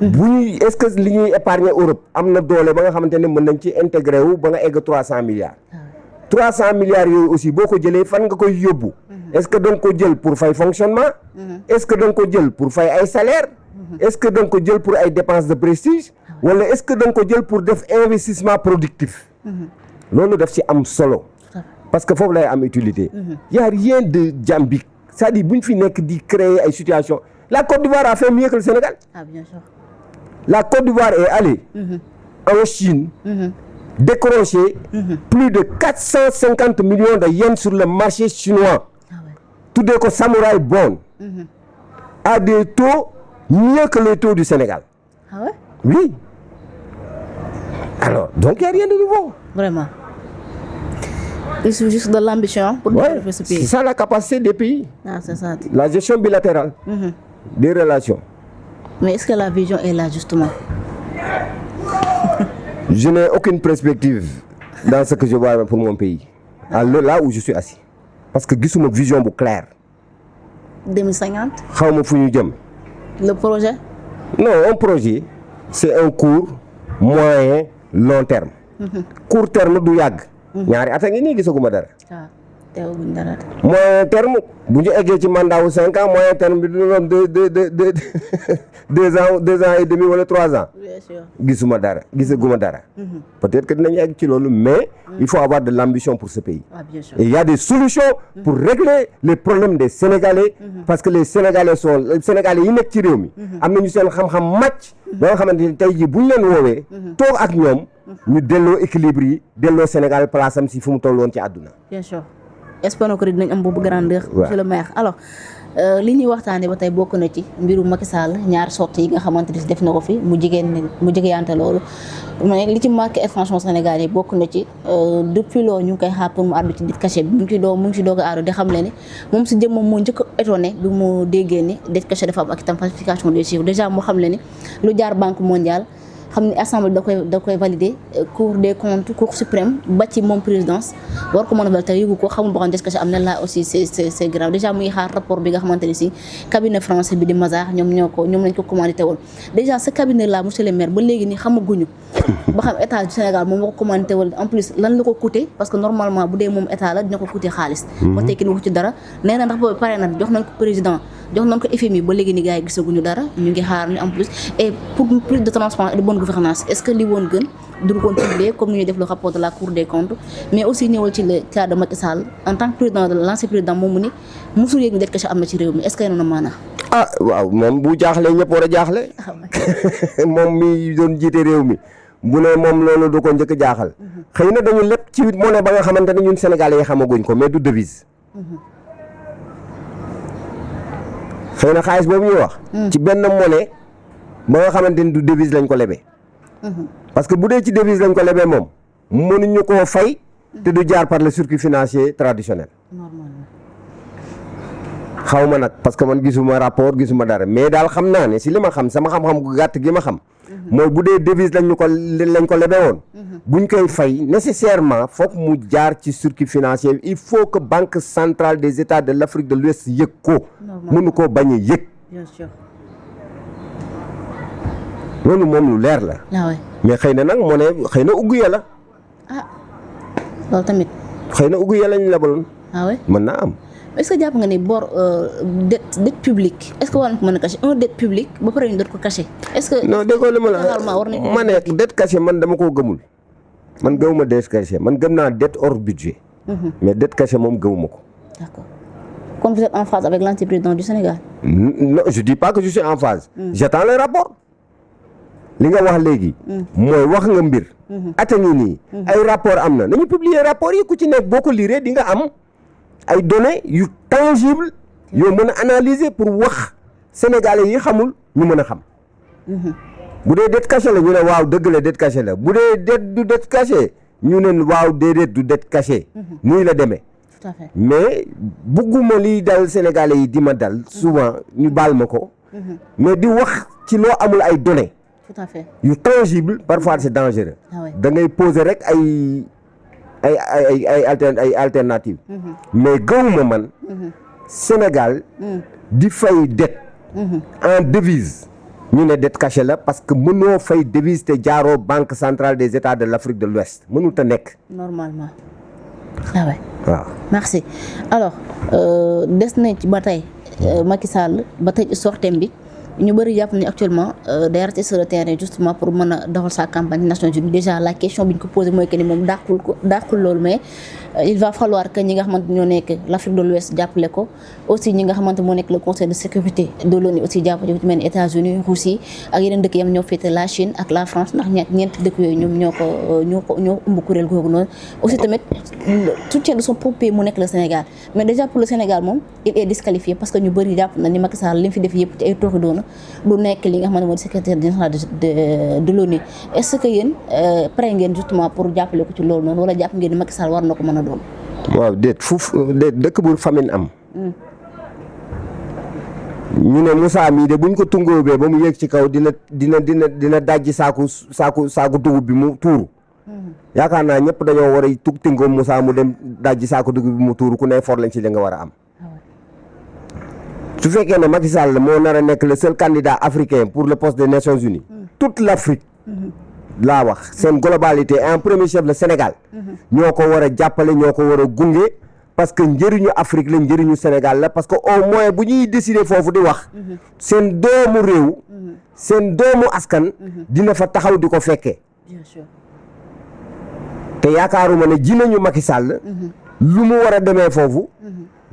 bu ñuy est-ce que li ñuy épargner Europe am na doole ba nga xamante ne mën nañ ci intégré wu ba nga egg 300 milliards. 300 milliards yooyu aussi boo ko jëlee fan nga koy yóbbu. est-ce que da nga ko jël pour fay fonctionnement. est-ce que da nga ko jël pour fay ay salaire est-ce que da nga ko jël pour ay dépenses de prestige. wala est-ce que da nga ko jël pour def investissement productif. loolu daf ci am solo. parce que foofu lay am utilité. y a rien de jambique c'est-à-dire bu ñu fi nekk di créer ay situations la Côte d'Ivoire a fait mieux que le Sénégal. Ah bien sûr. La Côte d'Ivoire est allée en Chine décrocher plus de 450 millions de yens sur le marché chinois. Tuddee ko Samouraï Bond. À des taux mieux que les taux du Sénégal. Ah ouais? Oui. Alors, donc il n'y a rien de nouveau. Vraiment. Il suffit juste de l'ambition pour développer ce pays. C'est ça la capacité des pays. Ah, c'est ça. La gestion bilatérale des relations. Mais est-ce que la vision est là justement? Je n'ai aucune perspective dans ce que je vois pour mon pays. Là où je suis assis. Parce que gisuma vision bu claire. 2050. xawma fu ñu jëm. Le projet? Non, un projet c'est un court, moyen, long terme. Court terme du yàgg. ñaari at a ngi nii gisaguma dara. waaw teewaguñ dara. Moyen terme bu ñu eggee ci mandat wu 5 ans moyen terme bi du doon 2 ans et demi wala 3 ans. Bien sûr. gisaguma dara. Peut-être que dinañu egg ci loolu mais il faut avoir de l'ambition pour ce pays. Ah bien sûr. Et il y a des solutions pour régler les problèmes des Sénégalais parce que les Sénégalais yi nekk ci réew mi am nañu seen xam-xam màcc ba nga xamante ni tey jii bu ñu leen woowee toog ak ñoom ñu delloo équilibre yi delloo Sénégal place am si fu mu toll woon ci àdduna. Bien sûr. Espérons que dinañ am boobu grandeur. Ouais. Monsieur le maire alors li ñuy waxtaanee ba tey bokk na ci mbiru Macky Sall ñaari sorties yi nga xamante ni def na ko fi mu jigéeyante loolu mais li ci marqué franchement Sénégal yi bokk na ci depuis loolu ñu ngi koy xaar pour mu àddu ci dit cachet bi mu ngi ci doog a àddu di xam le ni moom si jëm moom moo njëkk a étonné bi mu déggee ni dit cachet dafa am ak itam falsification des chiffres déjà moo xam le ni lu jaar Banque mondiale xam ni assemblée da koy valider cour des comptes cour suprême ba ci moom présidence war ko mën a valider yëgu ko xamul boo xam des cachet am na là aussi c'est grave déjà muy xaar rapport bi nga xamante ni si cabinet français bi di Mazars ñoom lañ ko commandité woon déjà ce cabinet là monsieur le maire ba léegi ni xamaguñu ba xam état du Sénégal moom moo ko commandité woon en plus lan la ko coûté parce que normalement bu dee moom état la dina ko coûté xaalis ba tey kenn waxu ci dara nee na ndax boobu pare na jox nañ ko président jox nañ ko FMI ba léegi ni gars yi gisaguñu dara ñu ngi xaar ni en plus et pour plus de transparence et de bonne gouvernance est-ce que li woon gën du ko publier comme ni ñuy def le rapport de la Cour des comptes mais aussi ñëwal ci le cas de Macky Sall en tant que président de l'ancien président moom mu ni musul yéeg ni det cachet am na ci réew mi est-ce que yéen a maanaa waaw moom bu jaaxlee ñëpp war a jaaxle moom mi doon jiite réew mi bu ne moom loolu du ko njëkk jaaxal xëy na dañu lépp ci monnaie ba nga xamante ne ñun Sénégalais yi xamaguñ ko mais du devise xëy na xaalis boobu ñuy wax ci benn monnaie ba nga xamante ni du devise lañ ko lebee parce que bu dee ci devise lañ ko lebee moom mënuñu koo fay te du jaar par le circuit financier traditionnel xaw ma nag parce que man gisuma rapport gisuma dara mais daal xam naa ne si li ma xam sama xam-xam gu gàtt gi ma xam mooy bu dee devise lañ ko lebee woon buñ koy fay nécessairement foog mu jaar ci circuit financier il faut que banque centrale des États de l'Afrique de l'Ouest yëg ko mënu koo bañ a yëg bien sûr loolu moom lu leer la mais xëy na nag moo ne xëy na ugg ya la loolu tamit xëy na ugg ya lañ lebaloon mën naa am est-ce que jàpp nga ni bor dette publique est-ce que war nañ ko mën a cacher dette publique ba pare ñu doot ko cacher est-ce que non déggoo li ma ne dette cachée man dama koo gëmul man gëmuma dette cachée man gëm naa dette hors budget mais dette cachée moom gëmuma ko d'accord kon vous êtes en phase avec l'ancien président du Sénégal non je dis pas que je suis en phase j'attends le rapport li nga wax léegi mooy wax nga mbir ata ngi nii ay rapport am na nañu publier rapport yi ku ci nekk boo ko lire di nga am ay données yu tangible yoo mën a analyser pour wax sénégalais yi xamul ñu mën a xam bu dee dette cachée la ñu ne waaw dëgg la dette cachée la bu dee dette du dette cachée ñu ne waaw déedéet du dette cachée. nii la demee. tout à fait mais bugguma liy dal Sénégalais yi di ma dal souvent ñu baal ma ko. mais di wax ci loo amul ay données. tout à fait yu tangible parfois c'est dangereux. da ngay poser rek ay alternatives. mais gëwuma man. Sénégal. di fay dette. en devise. ñu ne dette cachée la parce que mënoo fay devise te jaaroo banque centrale des États de l'Afrique de l'Ouest mënut a nekk. normalement waaw. merci. alors des nañ ci ba tey Macky Sall ba tey sortem bi ñu bëri jàpp ni actuellement day rester sur le terrain justement pour mën a doxal sa campagne Nations Unies déjà la question bi ñu ko posé mooy que ni moom dàqul loolu mais il va falloir que ñi nga xamante ñoo nekk l'Afrique de l'Ouest jàppale ko aussi ñi nga xamante moo nekk le conseil de sécurité de l'ONU aussi jàppale ko ci mel ni États-Unis Russie ak yeneen dëkk yam ñoo féete la Chine ak la France ndax ñeenti dëkk yooyu ñoom ñoo ëmb kuréel googu noonu aussi tamit soutien de son propre pays mu nekk le Sénégal mais déjà pour le Sénégal moom il est disqualifié parce que ñu bëri jàpp na ni Macky Sall li mu fi def yëpp ci ay tooxi doona du nekk li nga xamante moo di secrétaire général de l'ONU est-ce que yéen pare ngeen justement pour jàppale ko ci loolu noonu wala jàpp ngeen ni Macky Sall war na ko mën a doon. waaw déet dëkk bu famine am. ñu ne Moussa mii de buñ ko tungóobee ba mu yéeg ci kaw dina dajji saaku dugub bi mu tuuru. yaakaar naa ñëpp dañoo war a tingoom Moussa mu dem dajji saaku dugub bi mu tuuru ku ne for lañ ci li nga war a am. su fekkee ne Macky Sall moo nar a nekk le seul candidat africain pour le poste des Nations Unies. toute l'Afrique. laa wax seen globalité en premier chef le Sénégal. ñoo ko war a jàppale ñoo ko war a gunge parce que njëriñu Afrique la njëriñu Sénégal la parce que au moins bu ñuy décider foofu di wax. seen doomu réew. seen doomu askan. dina fa taxaw di ko fekkee. bien sûr. te yaakaaruma ne ji nañu Macky Sall. lu mu war a demee foofu.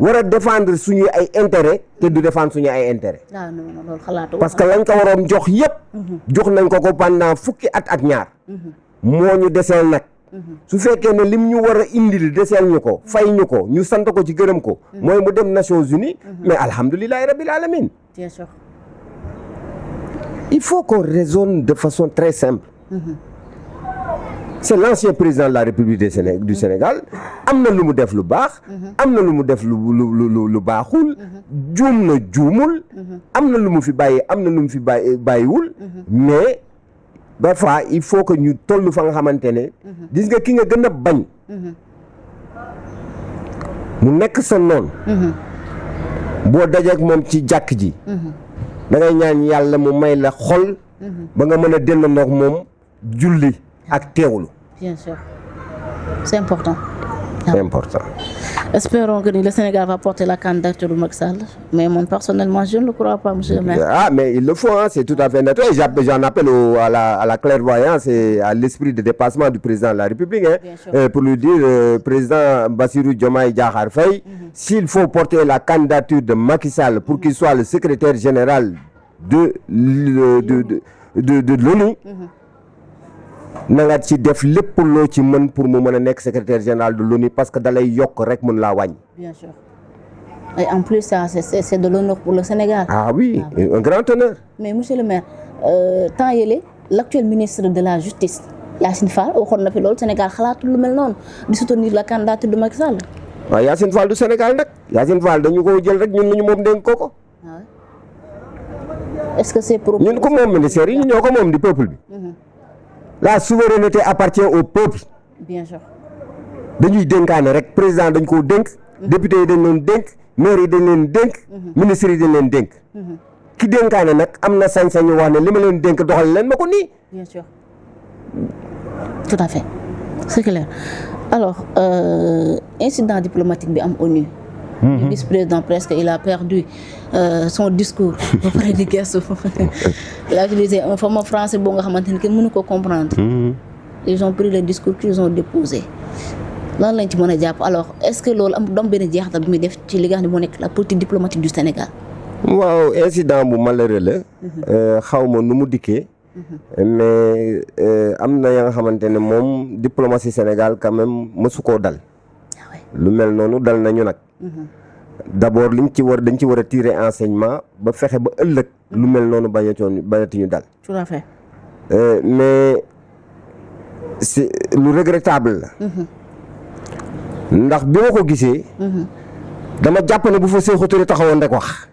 war a défendre suñuy ay intérêt te du défendre suñu ay intérêt. loolu xalaatu parce que lañ ko waroon jox yépp jox nañ ko pendant fukki at ak ñaar. moo ñu deseel nag. su fekkee ne lim ñu war a indil deseel ñu ko fay ñu ko ñu sant ko ci gërëm ko. mooy mu dem Nations Unies. mais alhamdulillahi rabbil alamin. bien sûr. il faut qu'on raisonne de façon très simple. c'est l'ancien président de la République du Sénégal am na lu mu def lu baax. am na lu mu def lu baaxul. juum na juumul. am na lu mu fi bàyyi am na lu mu fi bàyyiwul. mais parfois il faut que ñu toll fa nga xamante ne. gis nga ki nga gën a bañ. mu nekk sa noon. boo dajeek moom ci jàkk ji. da ngay ñaan yàlla mu may la xol. ba nga mën a dellandoog moom julli ak teewlu. bien sûr c'est important. c'est important. Espérons que le Sénégal va porter la candidature de Macky Sall mais moi personnellement je ne le crois pas monsieur le maire. Ah mais il le faut hein, c'est tout à fait naturel. J'en appelle à la clairvoyance et à l'esprit de dépassement du président de la République hein, pour lui dire président Bassirou Diomaye Diakhar Faye, s'il faut porter la candidature de Macky Sall pour qu'il soit le secrétaire général de l'ONU. na nga ci def lépp loo ci mën pour mu mën a nekk secrétaire général de l'ONU parce que dalay yokk rek mën laa wàññi. bien sûr et en plus ça c'est de l'honneur pour le Sénégal. Ah oui, un grand honneur. Mais monsieur le maire temps yële l'actuel ministre de la justice Yacine Fall waxoon na fi loolu Sénégal xalaatul lu mel noonu di soutenir la candidature de Macky Sall. waaw Yacine Fall du Sénégal nag Yacine Fall dañu ko jël rek ñun ñu moom dénk ko. Est-ce que c'est pour. ñun ko moom ministère yi ñu ñoo ko moom di peuple bi. La souveraineté appartient au peuple. Bien sûr. dañuy dénkaane rek président dañ koo dénk. député yi dañ leen dénk maire yi dañ leen dénk. ministre yi dañ leen dénk. ki dénkaane nag am na sañ-sañu wax ne li ma leen dénk doxal leen ma ko nii. Bien sûr. Tout à fait c'est clair alors incident diplomatique bi am ONU. Le vice-président presque il a perdu son discours ba pare di gëstu il a utilisé un format français boo nga xamante ni kenn mënu ko comprendre. Ils ont pris le discours qu'ils ont déposé lan lañ ci mën a jàpp alors est-ce que loolu am doom benn jeexital bi muy def ci li nga xam ne moo nekk la politique diplomatique du Sénégal. waaw incident bu malheureux la. xaw ma nu mu dikkee. mais am na ya nga xamante ne moom diplomatie Sénégal quand même mësu koo dal. lu mel noonu dal nañu nag. d'abord dañ ci war a tirer enseignement ba fexe ba ëllëg lu mel noonu bañatuñu dal. Tout à fait. mais c'est lu regrettable la. ndax bi ma ko gisee. dama jàpp ne bu fa Sékou Touré taxawoon rek wax.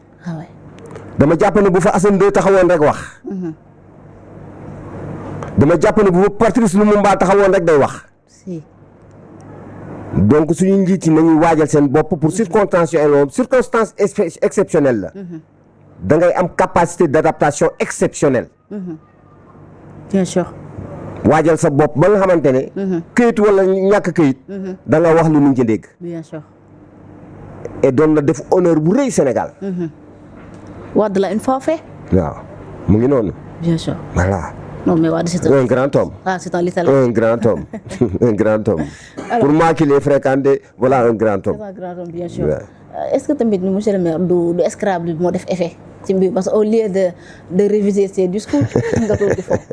dama jàpp ne bu fa Assane Ndoye taxawoon rek wax. dama jàpp ne bu fa Patrice Lumumba taxawoon rek day wax. donc suñu njiit yi nañuy waajal seen bopp pour circonstance exceptionnelle la. da ngay am capacité d'adaptation exceptionnelle. bien sûr. waajal sa bopp ba nga xamante ne. këyit wala ñàkk këyit. da nga wax lu ñu ci dégg. bien sûr. et doon na def honneur bu rëy Sénégal. Wade la une fois fait. waaw mu ngi noonu. bien sûr. voilà. non mais Wade c'est un grand homme. c'est un littéraire. un grand homme. un grand homme. Alors, pour moi qui l'ai fréquenté voilà un grand homme. c'est un grand homme bien sûr. est-ce que tamit monsieur le maire du Scrabble bi moo def effet ci mbir parce que au lieu de réviser ses discours nga toog di foofu.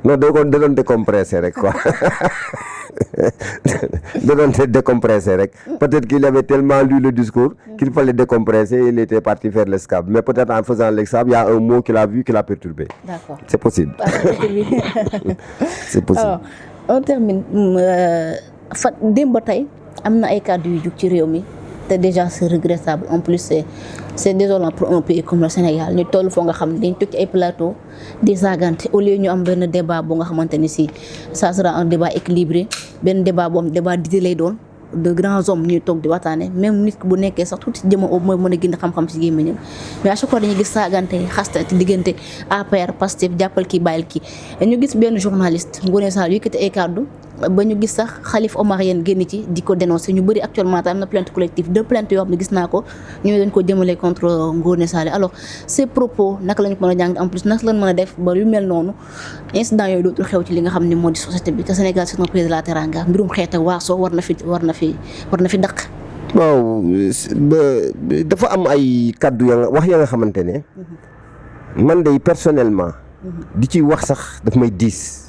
non da doon décompressé rek quoi. da doon décompressé rek. peut-être qu'il avait tellement lu le discours qu'il fallait décompresser et il était parti faire le Scrabble mais peut-être en faisant le Scrabble il y a un mot qu'il a vu qui l'a perturbé. D'accord. C'est possible. C'est possible. alors on termine démb ba tey am na ay kàddu yu jug ci réew mi te déjà c'est regrettable en plus c'est désolant pour un pays comme le Sénégal ñu toll foo nga xam ne dañ toog ci ay plateau di saagante au lieu ñu am benn débat bu nga xamante ni si ça sera un débat équilibré benn débat boobu débat d'idées lay doon de grands hommes ñuy toog di waxtaane même nit bu nekkee sax tuuti jëma mooy mën a gën xam-xam si gémmiñam mais à chaque fois dañuy gis saagante xasta ci diggante APR Pastef jàppal kii bàyyil kii ñu gis benn journaliste Ngoné Sall yëkkati ay kàddu ba ñu gis sax Khalif Omar Yène génn ci di ko dénoncer ñu bëri actuellement am na plainte collective 2 plaintes yoo xam ne gis naa ko ñu dañ ko jëmale contre Ngoné Sall alors ces propos naka lañ ko mën a jàng en plus naka lañ mën a def ba yu mel noonu incident yooyu dootul xew ci li nga xam ne moo di société bi te Sénégal c'est un pays de la teranga mbirum xeet ak waaso war na fi daq. waaw dafa am ay kaddu wax ya nga xamante ne man day personnellement di ci wax sax daf may diis.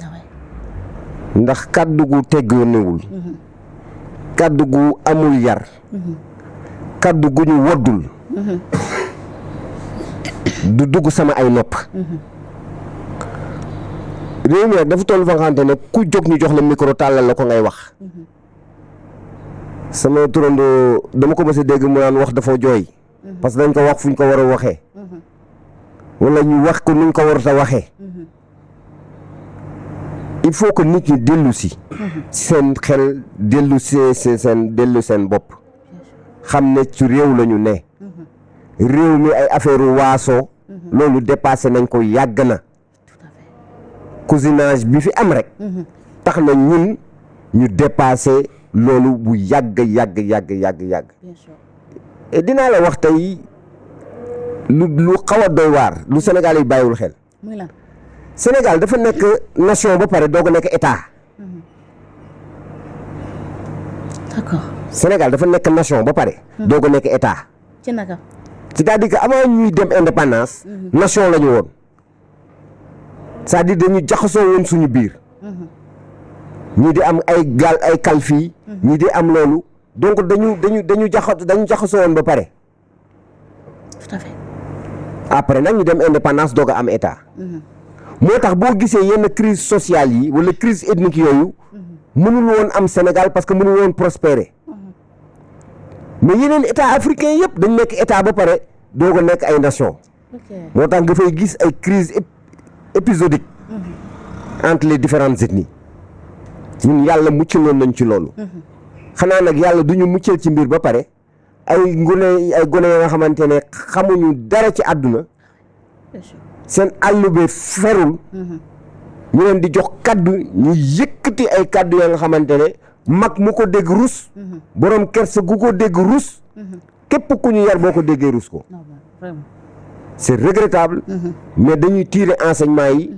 ndax kàddu gu teggoonewul kàddu gu amul yar kàddu gu ñu woddul du dugg sama ay nopp réew mi nag dafa toll fa nga xamante ne ku jóg ñu jox la micro tàllal la ko ngay wax sama turandoo dama ko mës a dégg mu naan wax dafa jooy parce que dañ ko wax fu ñu ko war a waxee wala ñu wax ko nuñ ko war a waxee il faut que nit ñi dellu si seen xel dellu seen bopp xam ne ci réew la ñu ne réew mi ay affaire waaso loolu dépassé nañ ko yàgg na cousinage bi fi am rek tax na ñun ñu dépassé loolu bu yàgg et dinaa la wax tey lu xaw a doy waar lu Sénégal yi bàyyiwul xel Sénégal dafa nekk nation ba pare doog a nekk état. D'accord. Sénégal dafa nekk nation ba pare. doog a nekk état. ci naka. c'est-à-dire que avant ñuy dem indépendance. nation la ñu woon. c'est-à-dire dañu jaxasoo woon suñu biir. ñii di am ay gaal ay kalfi. ñii di am loolu. donc dañu jaxasoo woon ba pare. tout à fait. après nag ñu dem indépendance doog a am état. moo tax boo gisee yenn crise sociale yi wala crise ethnique yooyu mënul woon am Sénégal parce que mënul woon prospérer mais yeneen état africain yëpp dañ nekk état ba pare doog a nekk ay nation moo tax nga fay gis ay crise épisodique entre les différentes ethnies ñun yàlla muccaloon nañ ci loolu xanaa nag yàlla du ñu muccal ci mbir ba pare ay gone ya nga xamante ne xamuñu dara ci àdduna seen àll bi ferul ñu leen di jox kaddu ñu yëkkati ay kaddu ya nga xamante ne mag mu ko dégg rus borom kersa gu ko dégg rus képp ku ñu yar boo ko déggee rus ko c'est regrettable mais dañuy tirer enseignement yi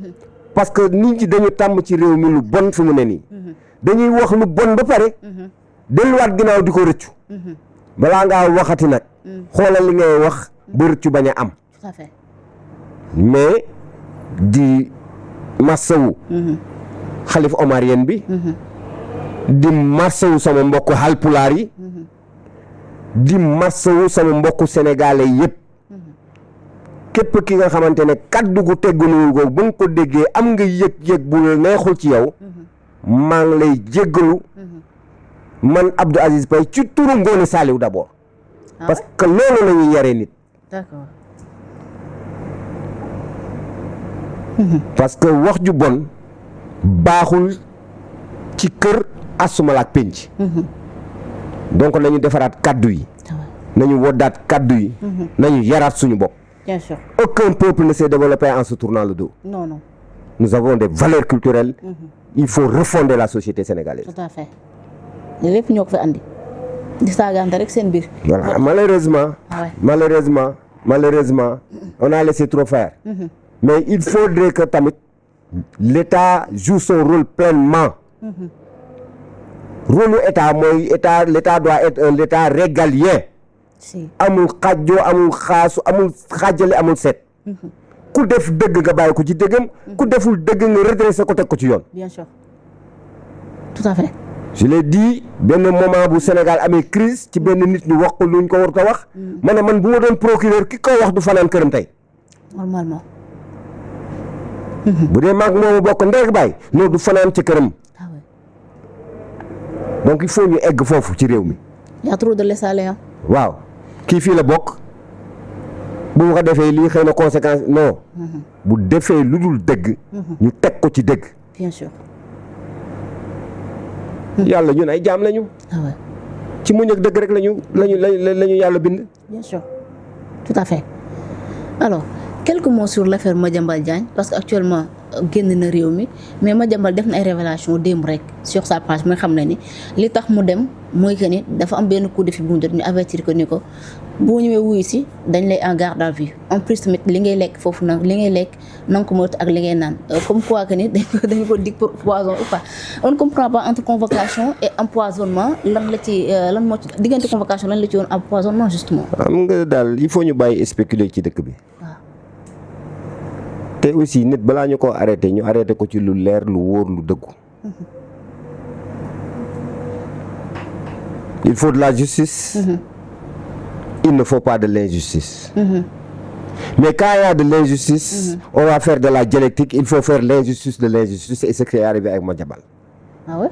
parce que nit ñi dañu tàmm ci réew mi lu bon fi mu ne nii dañuy wax lu bon ba pare delluwaat ginnaaw di ko rëccu balaa ngaa waxati nag xoolal li ngay wax ba rëccu bañ a am mais di massawu Khalif Omar Yène bi di massawu sama mbokku halpulaar yi di massawu sama mbokku sénégalais yëpp képp ki nga xamante ne kaddu gu teggunuwul googu ba nga ko déggee am nga yëg-yëg bu la neexul ci yow maa ngi lay jéggalu man Abdou Aziz Paye ci turu Ngoné Saliou d'abord parce que loolu la ñuy yaree nit. D'accord. parce que wax ju bon baaxul ci kër asumala ak pénc donc nañu defaraat kaddu yi nañu woddaat kaddu yi nañu yaraat suñu bopp. Bien sûr. Aucun peuple ne s'est développé en se tournant le dos. Non, non. Nous avons des valeurs culturelles. Il faut refonder la société sénégalaise. Tout à fait. lépp ñoo ko fi andi di saagante rek seen biir. Voilà, malheureusement, on a laissé trop faire. Mais il faudrait que tamit l'État joue son rôle pleinement. Rôle État mooy l'État doit être un État régalien. si amul xajjoo amul xaasu amul xaajale amul seet. ku def dëgg nga bàyyi ko ci dëggam. ku deful dëgg nga redressé ko teg ko ci yoon. bien sûr tout à fait. je l'ai dit benn moment bu Sénégal amee crise ci benn nit ñu wax ko luñ ko war a wax. ma ne man bu ma doon procureur ki ko wax du fanaan këram tey. normalement. bu dee maag moomu bokk ndeeg bàyyi non du fanaan ci këram. ah ouais. donc il faut ñu egg foofu ci réew mi. y a trop de laisser-aller. waaw kii fii la bokk bu ma ko defee lii xëy na conséquence non. bu defee lu dul dëgg. ñu teg ko ci dëgg. bien sûr. yàlla ñun ay jaam lañu. ah ouais. ci muñ ak dëgg rek lañu yàlla bind. bien sûr tout à fait alors quelques mots sur l'affaire Madiambal Diagne parce que actuellement génn na réew mi mais Madiambal def na ay révélation démb rek sur sa page mooy xam ne ni li tax mu dem mooy que ni dafa am benn coup de fil bu mu jot ñu avertir ko ni ko boo ñëwee wuyu si dañ lay en garde à vue en plus tamit li ngay lekk foofu nag li ngay lekk na nga ko moytu ak li ngay naan comme quoi que ni dañ ko dig pour poison ou pas on ne comprend pas entre convocation et empoisonnement lan la ci lan moo ci diggante convocation lan la ci woon empoisonnement justement. xam nga daal il faut ñu bàyyi spéculer ci dëkk bi. waaw. te aussi nit balaa ñu ko arrêté ñu arrêté ko ci lu leer lu wóor lu dëggu. il faut de la justice. Il ne faut pas de l'injustice. Mais quand il y a de l'injustice, on va faire de la dialectique. Il faut faire l'injustice de l'injustice et ce qui est arrivé avec Madiambal. ah ouais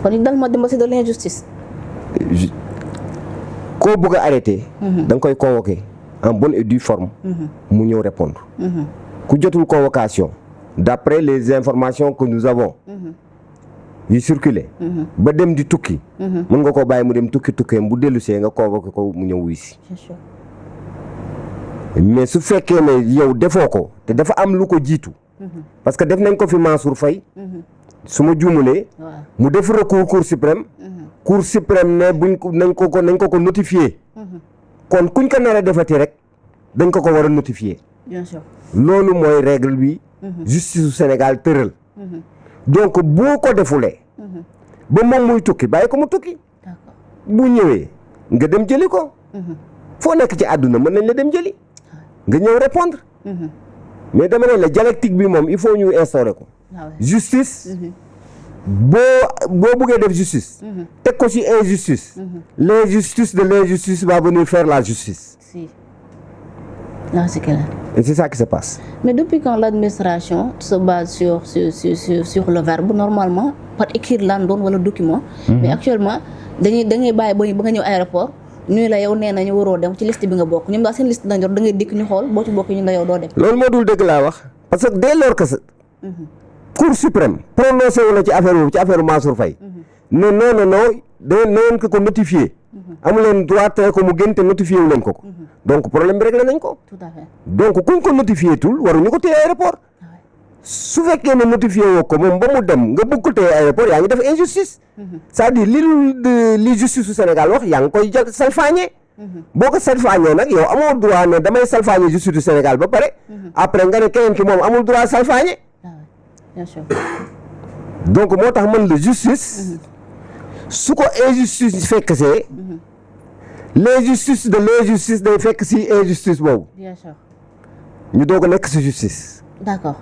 kon it dal Madiambal c'est de l'injustice. koo bëgg a arrêté. da nga koy convoquer en bonne et due forme. mu ñëw répondre. ku jotul convocation d'après les informations que nous avons. yu circulé. ba dem di tukki. mën nga koo bàyyi mu dem tukkeem bu dellusee nga convoqué ko mu ñëw wuy si. bien sûr. mais su fekkee ne yow defoo ko te dafa am lu ko jiitu. parce que def nañ ko fi Mansour Faye. su ma juumulee. waaw mu def recours cour suprême. cour suprême ne buñ ko nañ ko notifié. kon kuñ ko nar a defati rek dañ ko war a notifié. bien sûr. loolu mooy règle bi. justice su Sénégal tëral. donc boo ko defulee. ba moom muy tukki bàyyi ko mu tukki. d'accord. bu ñëwee nga dem jëli ko. foo nekk ci àdduna mën nañ la dem jëli. nga ñëw répondre. mais dama ne la dialectique bi moom il faut ñu instaurer ko. justice. boo bëggee def justice. teg ko ci injustice. l'injustice de l'injustice va venir faire la justice. si là c'est clair. et c'est ça qui se passe. mais depuis quand l'administration se base sur le verbe normalement par écrire lan doon wala document. mais actuellement da ngay bàyyi ba nga ñëw aéroport ñu la yow nee nañu waroo dem ci liste bi nga bokk ñoom daal seen liste dañ jot da ngay dikk ñu xool boo ci bokk ñu la yow doo dem. loolu moo dul dëgg laa wax parce que dès lors que cour suprême prononcé wu na ci affaire boobu ci affaire Mansour Faye. non da ngeen ko notifié. amu leen droit te ko mu gën te notifié wu leen ko. donc problème bi réglé nañ ko. tout à fait. donc kuñ ko notifié tul waruñu ko téye aéroport. su fekkee ne notifié woo ko moom ba mu dem nga bëgg ko téye aéroport yaa ngi def injustice. c'est-à-dire li justice su Sénégal wax yaa ngi koy jël salfaañe. boo ko salfaañee nag yow amoo droit ne damay salfaañe justice du Sénégal ba pare. après nga ne keneen ki moom amul droit salfaañe. bien sûr. donc moo tax man la justice. su ko injustice fekk see. l'injustice de l'injustice day fekk si injustice boobu. bien sûr. ñu doog a nekk si justice. d'accord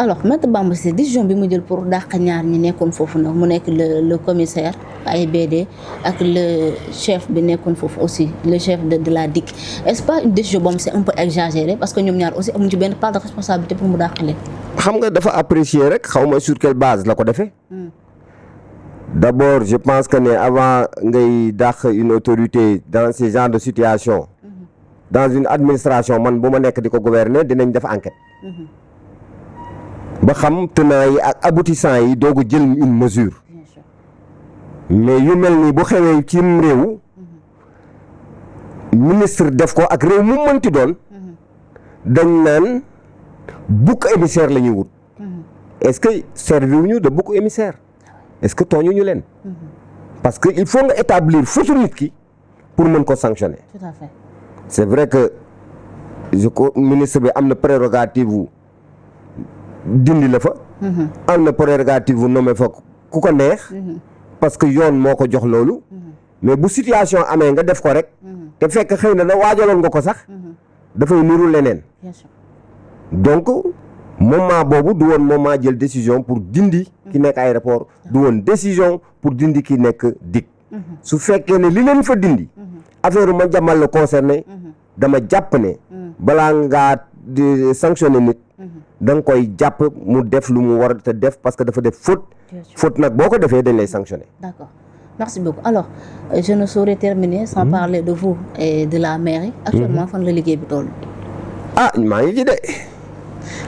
alors maître Bamba Cissé décision bi mu jël pour dàq ñaar ñi nekkoon foofu nag mu nekk le commissaire AIBD ak le chef bi nekkoon foofu aussi le chef de la DIC est-ce pas une décision boobu c'est un peu exagéré parce que ñoom ñaar aussi amuñu ci benn part de responsabilité pour mu dàq leen. xam nga dafa apprécier rek xaw ma sur quelle base la ko defee. D'abord je pense que ne avant ngay dàq une autorité dans ce genre de situation dans une administration man bu ma nekk di ko gouverner dinañ def enquête ba xam tenants yi ak aboutissants yi doog a jël une mesure. Mais yu mel nii bu xewee ci réew ministre def ko ak réew mu mënti doon dañ naan bouc émissaire la ñuy wut. Est-ce que servir ñu de bouc émissaire est-ce que tooñu ñu leen. Parce que il faut nga établir fausse nit ki pour mën ko sanctionner. Tout à fait. C'est vrai que ministre bi am na prérogative wu dindi la fa. am na prérogative wu nommé fa ku ko neex. parce que yoon moo ko jox loolu. mais bu situation amee nga def ko rek. te fekk xëy na waajaloon nga ko sax. dafay niru leneen. Bien sûr. donc moment boobu du woon moment jël décision pour dindi. ki nekk aéroport du woon décision pour dindi ki nekk DIC. su fekkee ne li leen fa dindi. affaire ma jàmmal la concerné. dama jàpp ne. balaa ngaa di sanctionner nit. da nga koy jàpp mu def lu mu war a te def parce que dafa def faute. faute nag boo ko defee dañ lay sanctionner. D'accord. Merci beaucoup. Alors, je ne saurais terminer sans parler de vous et de la mairie. Actuellement, fan la liggéey bi toll. ah maa ngi ci de.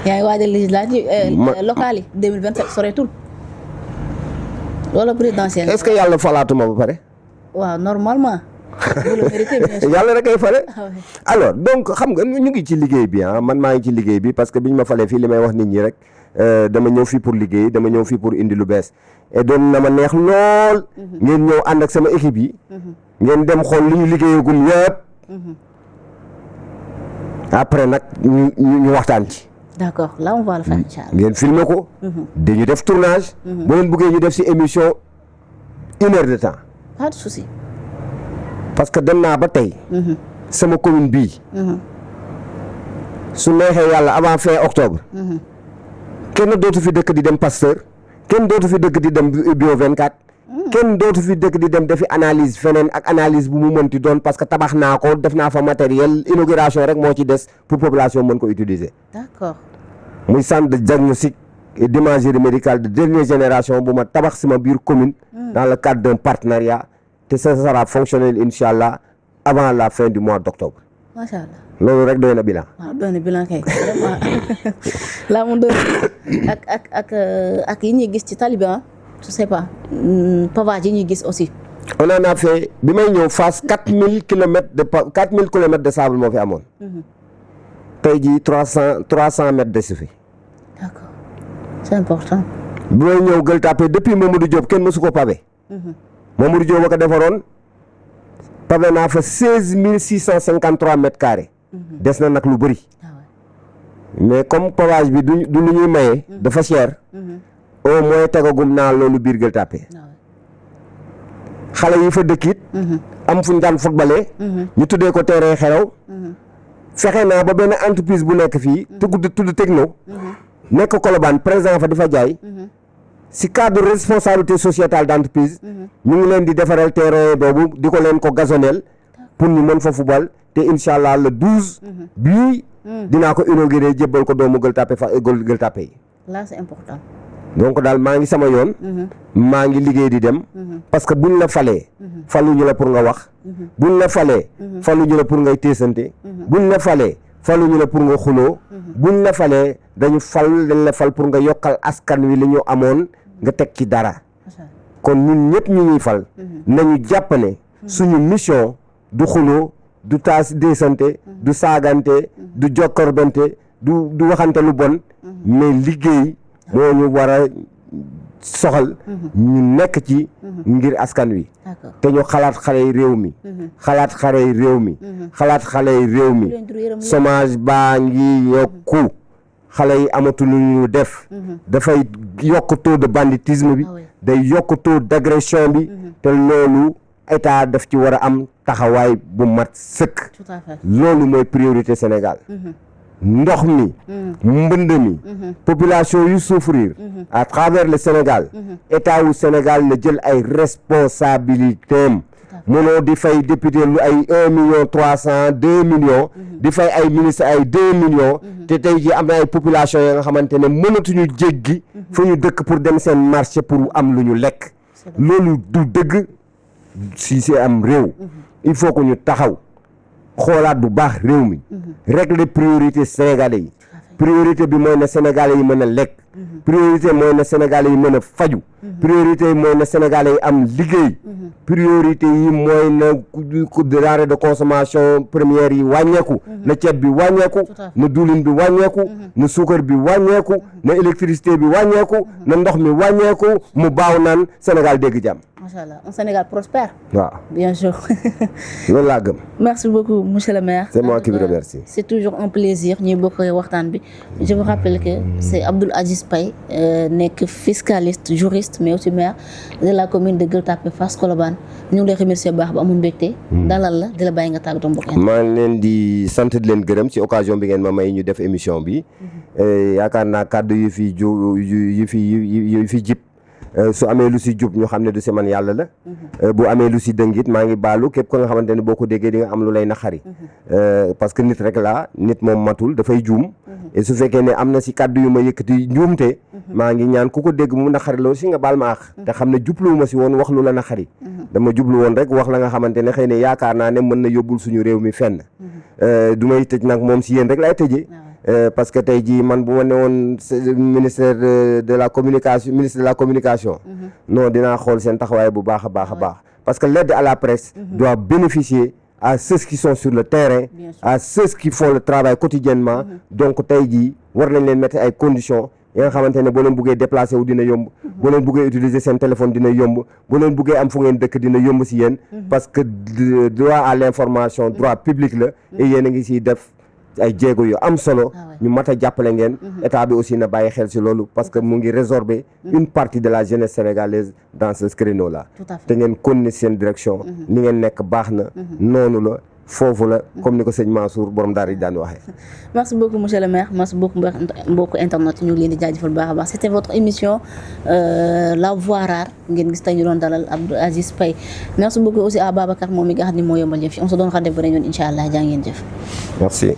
yaa ngi waajal législative locales yi 2027 soreetul. wala présidentielle. est-ce que yàlla falaatuma ba pare. waaw normalement. vous le méritez bien sûr. yàlla rek ay fale. Ah ouais. alors donc xam nga ñu ngi ci liggéey bi man maa ngi ci liggéey bi parce que biñ ma falee fii li may wax nit ñi rek dama ñëw fii pour liggéey dama ñëw fii pour indi lu bees. et doon na ma neex lool. ngeen ñëw ànd ak sama équipe yi. ngeen dem xool li ñu liggéeyagum yëpp. après nag ñu waxtaan ci. D'accord, là on va le faire inchallah. ngeen filmer ko. dañu def tournage. bu leen bëggee ñu def ci émission 1 heure de temps. Pas de souci. parce que dem naa ba tey. sama commune bii. su neexee yàlla avant fin octobre. kenn dootu fi dëkk di dem Pasteur. kenn dootu fi dëkk di dem Bio 24. kenn dootu fi dëkk di dem defi analyse feneen ak analyse bu mu mënti doon parce que tabax naa ko def naa fa matériel inauguration rek moo ci des pour population mën ko utiliser. D'accord. muy centre de diagnostic et d'imagerie médicale de dernière génération bu ma tabax sama biir commune. dans le cadre d'un partenariat te ça sera fonctionnel incha allah avant la fin du mois d'octobre. Macha allah. loolu rek doy na bilan. waaw doy na bilan kay vraiment laa mu doon ak yi ñuy gis ci tali bi je sais pas pavage yi ñuy gis aussi. on en a fait bi may ñëw Fass 4000 kilomètres de sable moo fi amoon. tey jii 300 mètres de suffit. D'accord, c'est important. bi may ñëw Gueule Tapée depuis Mamadou Diop kenn mësu ko pavé. Mamadou Diop ba ko defaroon pavé naa fa 16653 mètres carrés. des na nag lu bëri. mais comme pavage bi du lu ñuy maye. dafa cher. au moins tegagum naa loolu biir Gueule Tapée. xale yi fa dëkkit am fu ñu daan footballé. ñu tuddee ko terrain xelaw. fexe naa ba benn entreprise bu nekk fii. tudd Techno. nekk Colobane président fa di fa jaay. si cadre responsabilité sociétale d'entreprise. ñu ngi leen di defaral terrain boobu di ko leen ko gazonel. pour ñu mën fa football te incha allah le 12. bii dinaa ko inauguré jébbal ko doomu Gueule Tapée Gueule Tapée yi. Là c'est important. donc daal maa ngi sama yoon. maa ngi liggéey di dem. parce que buñ la falee. faluñu la pour nga wax. buñ la falee. faluñu la pour ngay teesante. buñ la falee faluñu la pour nga xuloo. buñ la falee dañ la fal pour nga yokkal askan wi li ñu amoon nga teg ci dara. kon ñun ñëpp ñu ñuy fal. nañu jàpp ne suñu mission du xuloo du taas teesante du saagante du jokkorbante du waxante lu bon. mais liggéey. moo ñu war a soxal ñu nekk ci ngir askan wi te ñu xalaat xale yi réew mi xalaat xale yi réew mi xalaat xale yi réew mi chômage baa ngi yokku xale yi amatu lu ñu def dafay yokk taux de banditisme bi day yokk taux d'agression bi te loolu état daf ci war a am taxawaay bu mat sëkk loolu mooy priorité Sénégal ndox mi mbënd mi population yu souffrir à travers le Sénégal état wu Sénégal na jël ay responsabilités mënoo di fay député lu ay 1,3 million 2 millions di fay ay ministre ay 2 millions te tey ji am na ay population ya nga xamante ne mënatuñu jéggi fu ñu dëkk pour dem seen marché pour am lu ñu lekk loolu du dëgg si c'est am réew il faut que ñu taxaw xoolaat bu baax réew mi régler priorité sénégalais yi priorité bi mooy na sénégalais yi mën a lekk priorité mooy na sénégalais yi mën a faju priorité yi mooy na sénégalais yi am liggéey priorité yi mooy na denrée de consommation première yi wàññeeku na ceeb bi wàññeeku na diwlin bi wàññeeku na suukar bi wàññeeku na électricité bi wàññeeku na ndox mi wàññeeku mu baaw naan Sénégal dégg jàmm. Macha Allah, un Sénégal prospère. waaw bien sûr. loolu laa gëm. merci beaucoup monsieur le maire. c'est moi qui vous remercie. c'est toujours un plaisir ñuy bokk waxtaan bi je vous rappelle que c'est Abdoul Aziz Paye nekk fiscaliste juriste mais aussi maire de la commune de Gueule Tapée Fass Colobane ñu ngi lay remercier baax ba amul mbégte. dalal la di la bàyyi nga tàggatoo mbokk yi. maa ngi leen di sant di leen gërëm ci occasion bi ngeen ma may ñu def émission bi yaakaar naa kàddu yu fi jib su amee lu si jub ñu xam ne du si man yàlla la bu amee lu si dëngit maa ngi baalu képp ko nga xamante ne boo ko déggee di nga am lu lay naxari parce que nit rek laa nit moom matul dafay juum et su fekkee ne am na si kàddu yu ma yëkkati njuumte maa ngi ñaan ku ko dégg mu naxari la aussi nga baal ma ax te xam ne jubluwuma si woon wax lu la naxari dama jublu woon rek wax la nga xamante ne xëy na yaakaar naa ne mën na yóbbul suñu réew mi fenn du may tëj nag moom si yéen rek laay tëjee parce que tey jii man bu ma ne woon ministère de la communication ministre de la communication non dinaa xool seen taxawaay bu baax a baax a baax parce que l'aide à la presse doit bénéficier à ceux qui sont sur le terrain à ceux qui font le travail quotidiennement donc tey jii war nañ leen mettre ay conditions yi nga xamante ne boo leen buggee déplacer wu dina yomb boo leen buggee utiliser seen téléphone dina yomb boo leen buggee am fu ngeen dëkk dina yomb si yéen parce que droit à l'information droit public la et yéen a ngi siy def ay jéego yu am solo ñu mat a jàppale ngeen état bi aussi na bàyyi xel ci loolu parce que mu ngi résorber une partie de la jeunesse sénégalaise dans ce créneau là te ngeen continuer seen direction ni ngeen nekk baax na noonu la foofu la comme ni ko sëñ Mansour borom daara yi daan waxee. merci beaucoup monsieur le maire merci beaucoup mbokku internet ñu ngi leen di jaajëfal baax a baax c'était votre émission La Voix Rare ngeen gis tey ñu doon dalal Abdoul Aziz Paye merci beaucoup aussi à Babacar moom mi nga xam ne moo yombal jëf on se donne rendez-vous beneen yoon incha allah jaa ngeen jëf. merci.